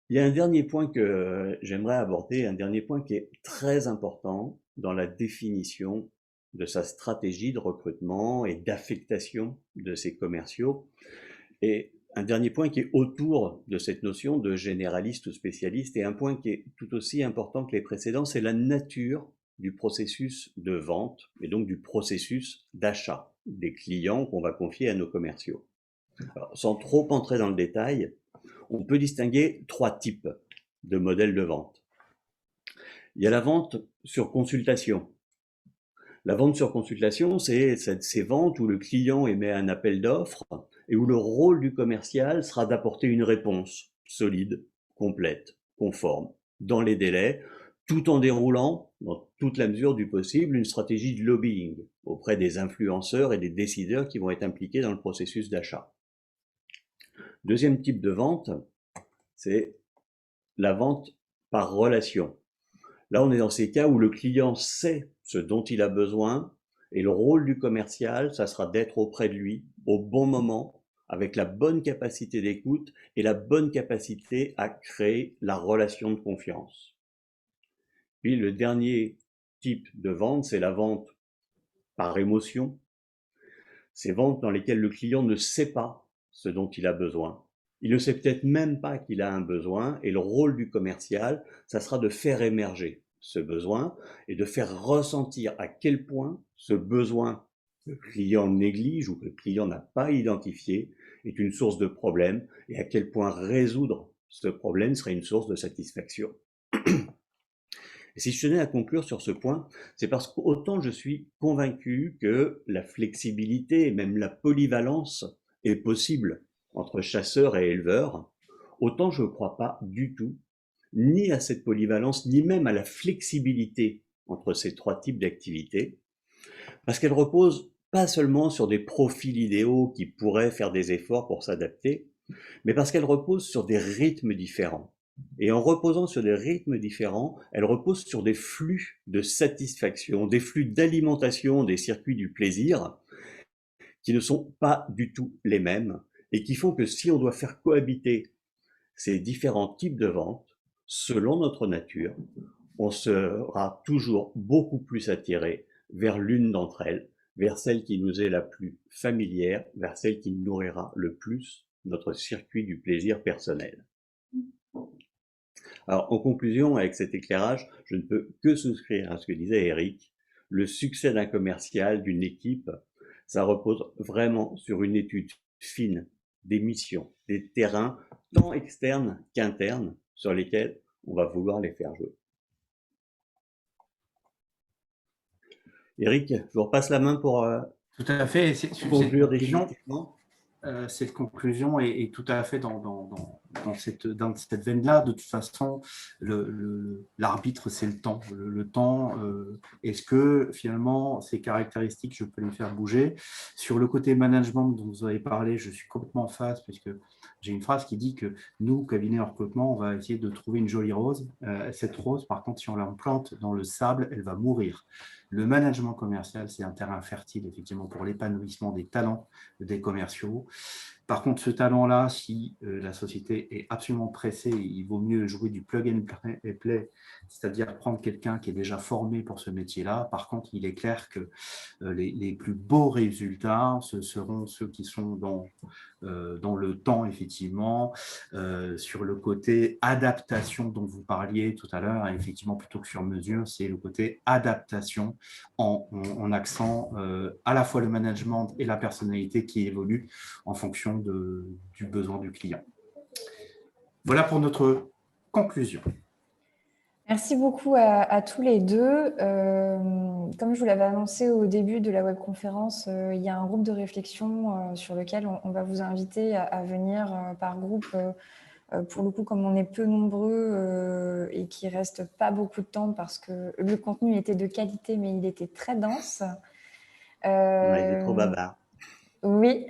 Il y a un dernier point que j'aimerais aborder, un dernier point qui est très important dans la définition de sa stratégie de recrutement et d'affectation de ses commerciaux. Et un dernier point qui est autour de cette notion de généraliste ou spécialiste, et un point qui est tout aussi important que les précédents, c'est la nature du processus de vente et donc du processus d'achat des clients qu'on va confier à nos commerciaux. Alors, sans trop entrer dans le détail, on peut distinguer 3 types de modèles de vente. Il y a la vente sur consultation. La vente sur consultation, c'est ces ventes où le client émet un appel d'offres et où le rôle du commercial sera d'apporter une réponse solide, complète, conforme, dans les délais, tout en déroulant, dans toute la mesure du possible, une stratégie de lobbying auprès des influenceurs et des décideurs qui vont être impliqués dans le processus d'achat. Deuxième type de vente, c'est la vente par relation. Là, on est dans ces cas où le client sait ce dont il a besoin et le rôle du commercial, ça sera d'être auprès de lui au bon moment, avec la bonne capacité d'écoute et la bonne capacité à créer la relation de confiance. Puis le dernier type de vente, c'est la vente par émotion. Ces ventes dans lesquelles le client ne sait pas ce dont il a besoin. Il ne sait peut-être même pas qu'il a un besoin et le rôle du commercial, ça sera de faire émerger ce besoin et de faire ressentir à quel point ce besoin que le client néglige ou que le client n'a pas identifié est une source de problème et à quel point résoudre ce problème serait une source de satisfaction. Et si je tenais à conclure sur ce point, c'est parce qu'autant je suis convaincu que la flexibilité et même la polyvalence est possible entre chasseurs et éleveurs, autant je ne crois pas du tout ni à cette polyvalence, ni même à la flexibilité entre ces 3 types d'activités, parce qu'elle repose pas seulement sur des profils idéaux qui pourraient faire des efforts pour s'adapter, mais parce qu'elle repose sur des rythmes différents. Et en reposant sur des rythmes différents, elle repose sur des flux de satisfaction, des flux d'alimentation des circuits du plaisir qui ne sont pas du tout les mêmes et qui font que si on doit faire cohabiter ces différents types de ventes, selon notre nature, on sera toujours beaucoup plus attiré vers l'une d'entre elles, vers celle qui nous est la plus familière, vers celle qui nourrira le plus notre circuit du plaisir personnel. Alors, en conclusion, avec cet éclairage, je ne peux que souscrire à ce que disait Eric. Le succès d'un commercial, d'une équipe, ça repose vraiment sur une étude fine des missions, des terrains, tant externes qu'internes, sur lesquels on va vouloir les faire jouer. Eric, je vous repasse la main pour
Tout à fait.
conclure définitivement.
Cette conclusion est tout à fait dans cette veine-là. De toute façon, l'arbitre, c'est le temps. Le temps, est-ce que finalement, ces caractéristiques, je peux les faire bouger? Sur le côté management dont vous avez parlé, je suis complètement en phase, puisque j'ai une phrase qui dit que nous, cabinet en recrutement, on va essayer de trouver une jolie rose. Cette rose, par contre, si on la plante dans le sable, elle va mourir. Le management commercial, c'est un terrain fertile, effectivement, pour l'épanouissement des talents des commerciaux. Par contre, ce talent-là, si la société est absolument pressée, il vaut mieux jouer du plug and play, c'est-à-dire prendre quelqu'un qui est déjà formé pour ce métier-là. Par contre, il est clair que les plus beaux résultats, ce seront ceux qui sont dans le temps, effectivement, sur le côté adaptation dont vous parliez tout à l'heure, effectivement, plutôt que sur mesure, c'est le côté adaptation en accent à la fois le management et la personnalité qui évolue en fonction du besoin du client. Voilà pour notre conclusion.
Merci beaucoup à tous les deux. Comme je vous l'avais annoncé au début de la webconférence, il y a un groupe de réflexion sur lequel on va vous inviter à venir par groupe. Pour le coup, comme on est peu nombreux et qu'il ne reste pas beaucoup de temps parce que le contenu était de qualité, mais il était très dense.
On a été trop bavard.
Oui,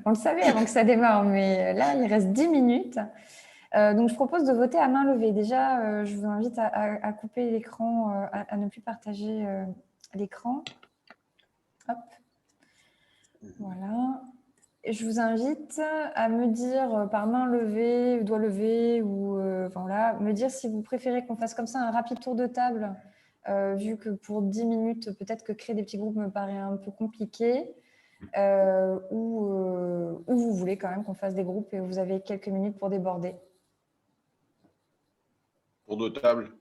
on le savait avant que ça démarre, mais là, il reste 10 minutes. Donc, je propose de voter à main levée. Déjà, je vous invite à couper l'écran, à ne plus partager l'écran. Hop. Voilà. Je vous invite à me dire par main levée, doigt levé, ou voilà, me dire si vous préférez qu'on fasse comme ça un rapide tour de table, vu que pour 10 minutes, peut-être que créer des petits groupes me paraît un peu compliqué. Ou vous voulez quand même qu'on fasse des groupes et vous avez quelques minutes pour déborder.
Tour de table.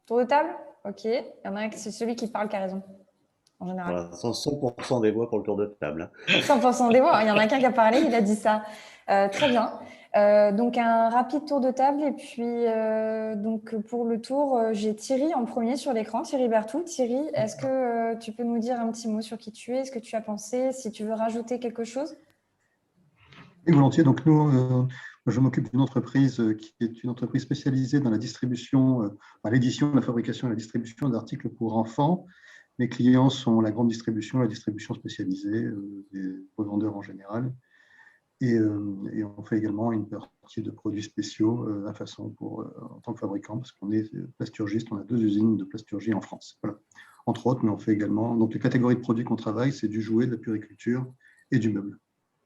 Tour de table? Ok. Il y en a un, c'est celui qui parle qui a raison, en général.
Voilà, 100% des voix pour le tour de table.
100% des voix. Il y en a qu'un qui a parlé, il a dit ça. Très bien. Donc, un rapide tour de table. Et puis, donc, pour le tour, j'ai Thierry en premier sur l'écran, Thierry Berthoud. Thierry, est-ce que tu peux nous dire un petit mot sur qui tu es, ce que tu as pensé, si tu veux rajouter quelque chose?
Oui, volontiers. Donc, nous, je m'occupe d'une entreprise qui est une entreprise spécialisée dans la distribution, l'édition, la fabrication et la distribution d'articles pour enfants. Mes clients sont la grande distribution, la distribution spécialisée, des revendeurs en général. Et on fait également une partie de produits spéciaux à façon en tant que fabricant, parce qu'on est plasturgiste, on a 2 usines de plasturgie en France. Voilà. Entre autres, mais on fait également, donc les catégories de produits qu'on travaille, c'est du jouet, de la puriculture et du meuble.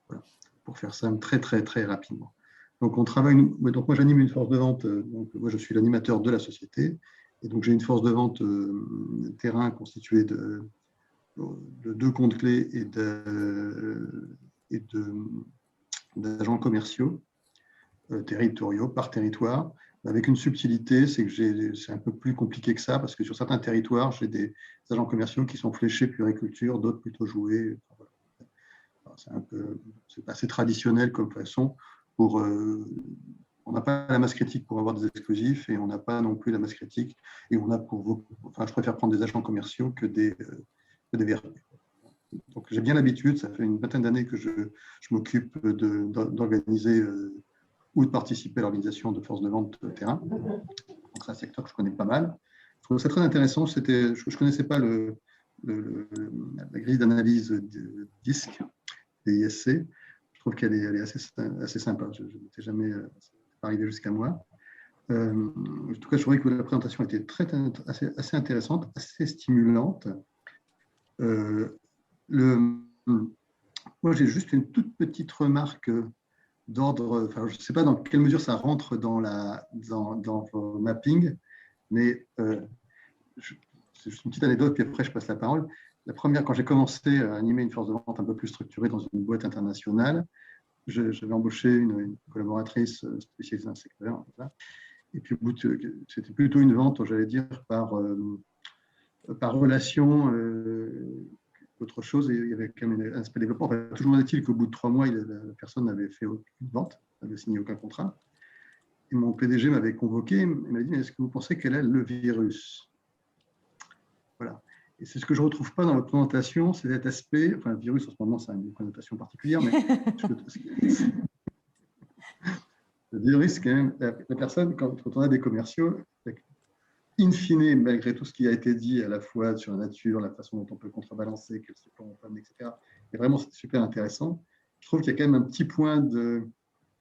Voilà. Pour faire ça très, très, très rapidement. Donc, on travaille, donc moi j'anime une force de vente, donc moi je suis l'animateur de la société, et donc j'ai une force de vente terrain constituée de 2 comptes clés et d'agents commerciaux territoriaux par territoire, avec une subtilité, c'est que c'est un peu plus compliqué que ça, parce que sur certains territoires, j'ai des agents commerciaux qui sont fléchés puriculture, d'autres plutôt jouets. C'est assez traditionnel comme façon. On n'a pas la masse critique pour avoir des exclusifs et on n'a pas non plus la masse critique. Et on a je préfère prendre des agents commerciaux que des VRP. Donc j'ai bien l'habitude, ça fait une vingtaine d'années que je m'occupe d'organiser ou de participer à l'organisation de forces de vente terrain. C'est un secteur que je connais pas mal. Je trouve ça très intéressant. Je ne connaissais pas la grille d'analyse de DISC, DISC. Je trouve qu'elle est assez sympa. Je n'étais jamais arrivé jusqu'à moi. En tout cas, je trouvais que la présentation était assez intéressante, assez stimulante. Moi, j'ai juste une toute petite remarque d'ordre, je ne sais pas dans quelle mesure ça rentre dans vos mappings, mais c'est juste une petite anecdote, puis après je passe la parole. La première, quand j'ai commencé à animer une force de vente un peu plus structurée dans une boîte internationale, j'avais embauché une collaboratrice spécialisée dans le secteur. Voilà. Et puis, c'était plutôt une vente, j'allais dire, par relation, autre chose. Et il y avait quand même un aspect développement. Enfin, toujours est-il qu'au bout de 3 mois, la personne n'avait fait aucune vente, n'avait signé aucun contrat. Et mon PDG m'avait convoqué, il m'a dit, mais est-ce que vous pensez qu'elle a le virus? Voilà. Et c'est ce que je ne retrouve pas dans votre présentation, c'est cet aspect, enfin, le virus, en ce moment, ça a une connotation particulière, mais le virus, quand même, la personne, quand on a des commerciaux, in fine, malgré tout ce qui a été dit à la fois sur la nature, la façon dont on peut contrebalancer, quels sont les problèmes, etc., et vraiment, c'est super intéressant. Je trouve qu'il y a quand même un petit point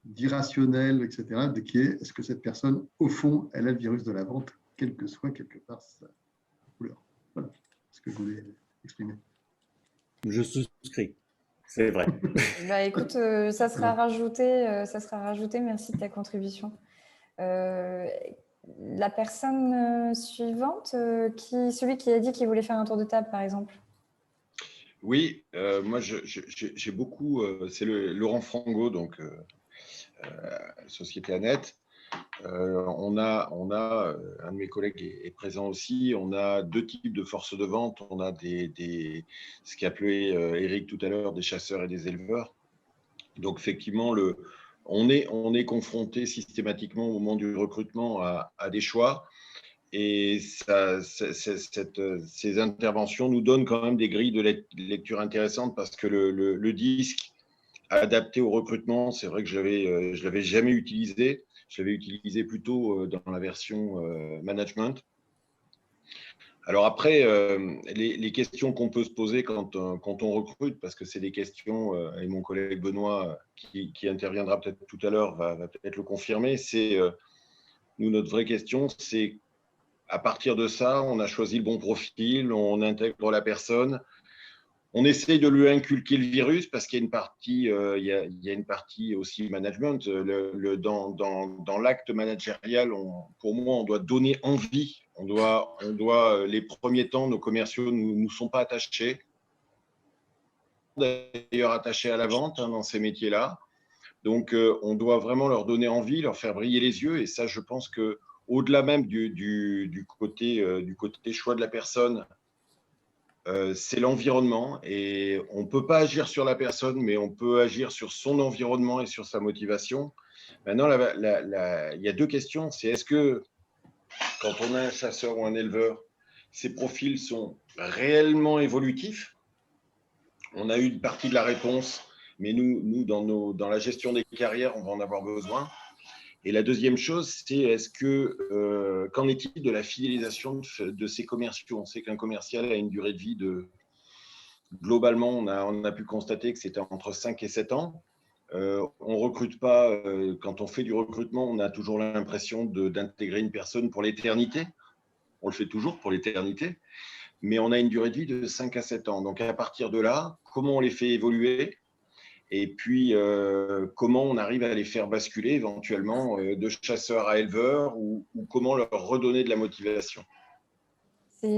d'irrationnel, etc., qui est, est-ce que cette personne, au fond, elle a le virus de la vente, quelle que soit quelque part sa couleur. Voilà ce que je voulais exprimer.
Je souscris, c'est vrai.
Bah, écoute, ça sera rajouté, merci de ta contribution. La personne suivante, celui qui a dit qu'il voulait faire un tour de table, par exemple.
Oui, moi j'ai beaucoup, c'est Laurent Frango, donc Société Annette. On a un de mes collègues est présent aussi. On a 2 types de forces de vente. On a ce qu'appelait Eric tout à l'heure, des chasseurs et des éleveurs. Donc effectivement, on est confronté systématiquement au moment du recrutement à des choix. Et ces interventions nous donnent quand même des grilles de lecture intéressantes parce que le disque adapté au recrutement, c'est vrai que je l'avais jamais utilisé. Je l'avais utilisé plutôt dans la version management. Alors après, les questions qu'on peut se poser quand on recrute, parce que c'est des questions, et mon collègue Benoît, qui interviendra peut-être tout à l'heure, va peut-être le confirmer, c'est, nous, notre vraie question, c'est à partir de ça, on a choisi le bon profil, on intègre la personne, on essaye de lui inculquer le virus parce qu'il y a une partie, il y a une partie aussi management. Dans l'acte managérial, pour moi, on doit donner envie. On doit les premiers temps, nos commerciaux nous sont pas attachés. D'ailleurs, attachés à la vente dans ces métiers-là. Donc, on doit vraiment leur donner envie, leur faire briller les yeux. Et ça, je pense que au-delà même du côté choix de la personne, c'est l'environnement et on ne peut pas agir sur la personne, mais on peut agir sur son environnement et sur sa motivation. Maintenant, il y a 2 questions. C'est est-ce que quand on a un chasseur ou un éleveur, ces profils sont réellement évolutifs? On a eu une partie de la réponse, mais nous dans la gestion des carrières, on va en avoir besoin. Et la deuxième chose, c'est qu'en est-il de la fidélisation de ces commerciaux? On sait qu'un commercial a une durée de vie globalement, on a pu constater que c'était entre 5 et 7 ans. On recrute pas, quand on fait du recrutement, on a toujours l'impression d'intégrer une personne pour l'éternité. On le fait toujours pour l'éternité, mais on a une durée de vie de 5 à 7 ans. Donc à partir de là, comment on les fait évoluer? Et puis, comment on arrive à les faire basculer éventuellement de chasseurs à éleveurs ou comment leur redonner de la motivation?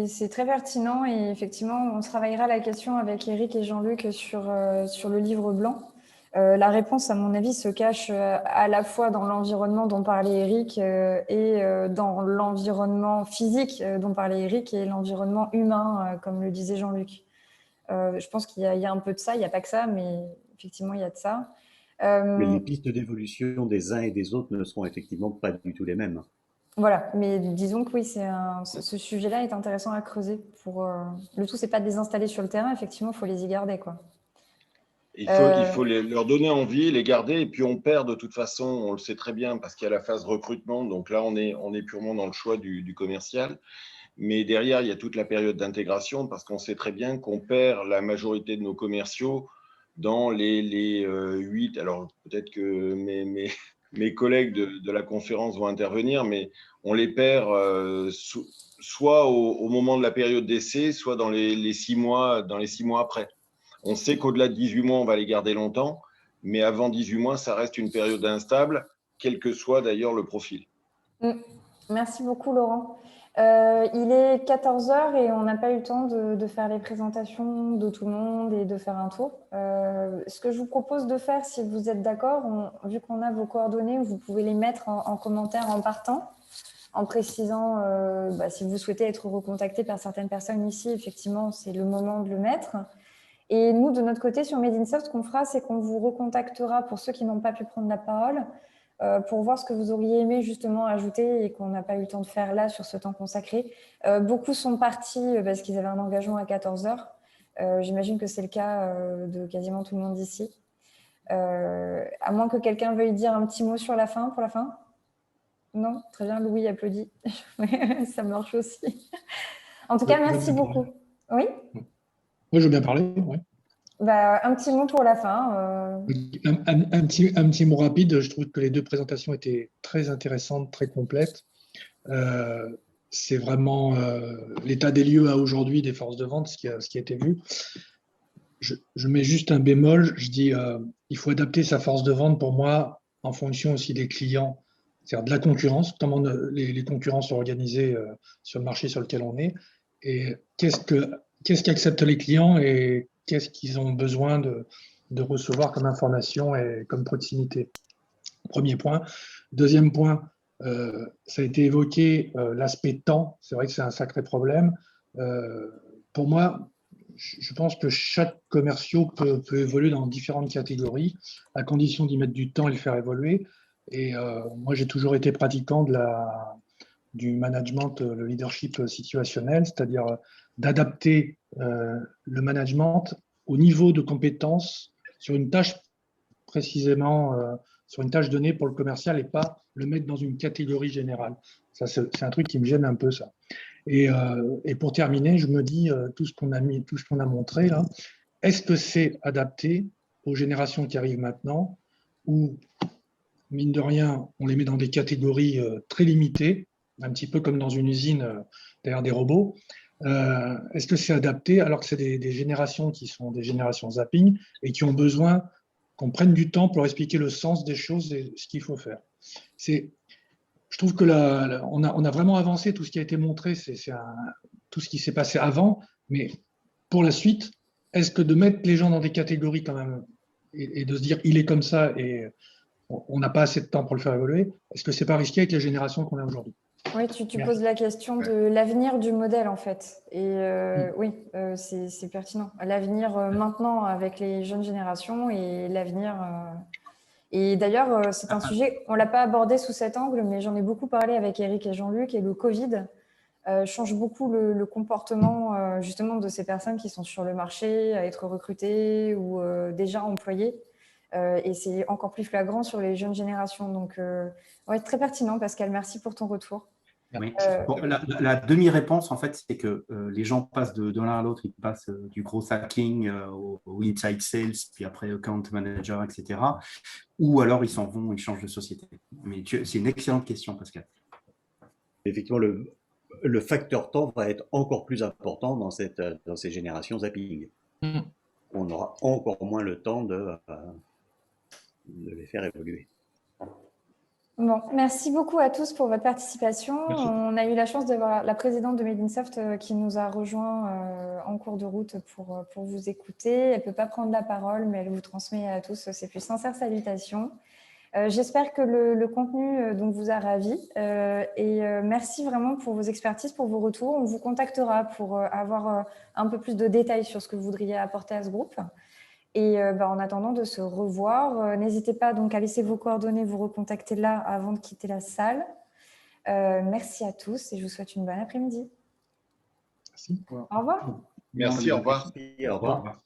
C'est très pertinent et effectivement, on travaillera la question avec Eric et Jean-Luc sur le livre blanc. La réponse, à mon avis, se cache à la fois dans l'environnement dont parlait Eric et dans l'environnement physique dont parlait Eric et l'environnement humain, comme le disait Jean-Luc. Je pense qu'il y a un peu de ça, il n'y a pas que ça, mais effectivement, il y a de ça.
Mais les pistes d'évolution des uns et des autres ne seront effectivement pas du tout les mêmes.
Voilà, mais disons que oui, ce sujet-là est intéressant à creuser. Le tout, c'est pas de les installer sur le terrain, effectivement, il faut les y garder, quoi.
Il faut leur donner envie, les garder, et puis on perd de toute façon, on le sait très bien, parce qu'il y a la phase recrutement, donc là on est purement dans le choix du commercial, mais derrière il y a toute la période d'intégration, parce qu'on sait très bien qu'on perd la majorité de nos commerciaux dans les 8, alors peut-être que mes collègues de la conférence vont intervenir, mais on les perd soit au moment de la période d'essai, soit dans les 6 mois après. On sait qu'au-delà de 18 mois, on va les garder longtemps, mais avant 18 mois, ça reste une période instable, quel que soit d'ailleurs le profil.
Merci beaucoup, Laurent. Il est 14 heures et on n'a pas eu le temps de faire les présentations de tout le monde et de faire un tour. Ce que je vous propose de faire, si vous êtes d'accord, vu qu'on a vos coordonnées, vous pouvez les mettre en commentaire en partant, en précisant si vous souhaitez être recontacté par certaines personnes ici, effectivement, c'est le moment de le mettre. Et nous, de notre côté, sur Made in Soft, ce qu'on fera, c'est qu'on vous recontactera pour ceux qui n'ont pas pu prendre la parole, pour voir ce que vous auriez aimé justement ajouter et qu'on n'a pas eu le temps de faire là sur ce temps consacré. Beaucoup sont partis parce qu'ils avaient un engagement à 14 heures. J'imagine que c'est le cas de quasiment tout le monde ici. À moins que quelqu'un veuille dire un petit mot pour la fin. Non, très bien, Louis applaudit. Ça marche aussi. En tout cas, merci beaucoup. Oui ?
Moi, je veux bien parler, oui.
Un petit mot pour la fin.
Un petit mot rapide. Je trouve que les deux présentations étaient très intéressantes, très complètes. C'est vraiment l'état des lieux à aujourd'hui des forces de vente, ce qui a été vu. Je mets juste un bémol. Je dis il faut adapter sa force de vente pour moi en fonction aussi des clients, c'est-à-dire de la concurrence, comment les concurrents sont organisés sur le marché sur lequel on est, et qu'est-ce qu'acceptent les clients et qu'est-ce qu'ils ont besoin de recevoir comme information et comme proximité. Premier point. Deuxième point, ça a été évoqué, l'aspect temps. C'est vrai que c'est un sacré problème. Pour moi, je pense que chaque commercial peut évoluer dans différentes catégories, à condition d'y mettre du temps et le faire évoluer. Et moi, j'ai toujours été pratiquant du management, le leadership situationnel, c'est-à-dire d'adapter le management au niveau de compétence sur une tâche précisément, sur une tâche donnée pour le commercial et pas le mettre dans une catégorie générale. Ça, c'est un truc qui me gêne un peu, ça. Et pour terminer, je me dis, tout ce qu'on a montré là, est-ce que c'est adapté aux générations qui arrivent maintenant, où, mine de rien, on les met dans des catégories très limitées, un petit peu comme dans une usine derrière des robots. Est-ce que c'est adapté alors que c'est des générations qui sont des générations zapping et qui ont besoin qu'on prenne du temps pour expliquer le sens des choses et ce qu'il faut faire. Je trouve que on a vraiment avancé, tout ce qui a été montré, tout ce qui s'est passé avant, mais pour la suite, est-ce que de mettre les gens dans des catégories quand même et de se dire il est comme ça et on n'a pas assez de temps pour le faire évoluer, est-ce que c'est pas risqué avec les générations qu'on a aujourd'hui?
Oui, tu poses la question de l'avenir du modèle, en fait. Et oui, c'est pertinent. L'avenir maintenant avec les jeunes générations et l'avenir... Et d'ailleurs, c'est un sujet, on ne l'a pas abordé sous cet angle, mais j'en ai beaucoup parlé avec Eric et Jean-Luc, et le Covid change beaucoup le comportement justement de ces personnes qui sont sur le marché, à être recrutées ou déjà employées. Et c'est encore plus flagrant sur les jeunes générations. Donc, ouais, très pertinent, Pascal. Merci pour ton retour.
Oui. Bon, la demi-réponse, en fait, c'est que les gens passent de l'un à l'autre. Ils passent du gros hacking au inside sales, puis après account manager, etc. Ou alors ils s'en vont, ils changent de société. Mais c'est une excellente question, Pascal.
Effectivement, le facteur temps va être encore plus important dans ces générations zapping. On aura encore moins le temps de les faire évoluer.
Bon, merci beaucoup à tous pour votre participation.
Merci.
On a eu la chance d'avoir la présidente de Made in Soft qui nous a rejoint en cours de route pour vous écouter. Elle ne peut pas prendre la parole, mais elle vous transmet à tous ses plus sincères salutations. J'espère que le contenu vous a ravi et merci vraiment pour vos expertises, pour vos retours. On vous contactera pour avoir un peu plus de détails sur ce que vous voudriez apporter à ce groupe. Et en attendant de se revoir, n'hésitez pas donc à laisser vos coordonnées, vous recontacter là avant de quitter la salle. Merci à tous et je vous souhaite une bonne après-midi.
Merci.
Au revoir.
Merci, au revoir.
Merci, au revoir.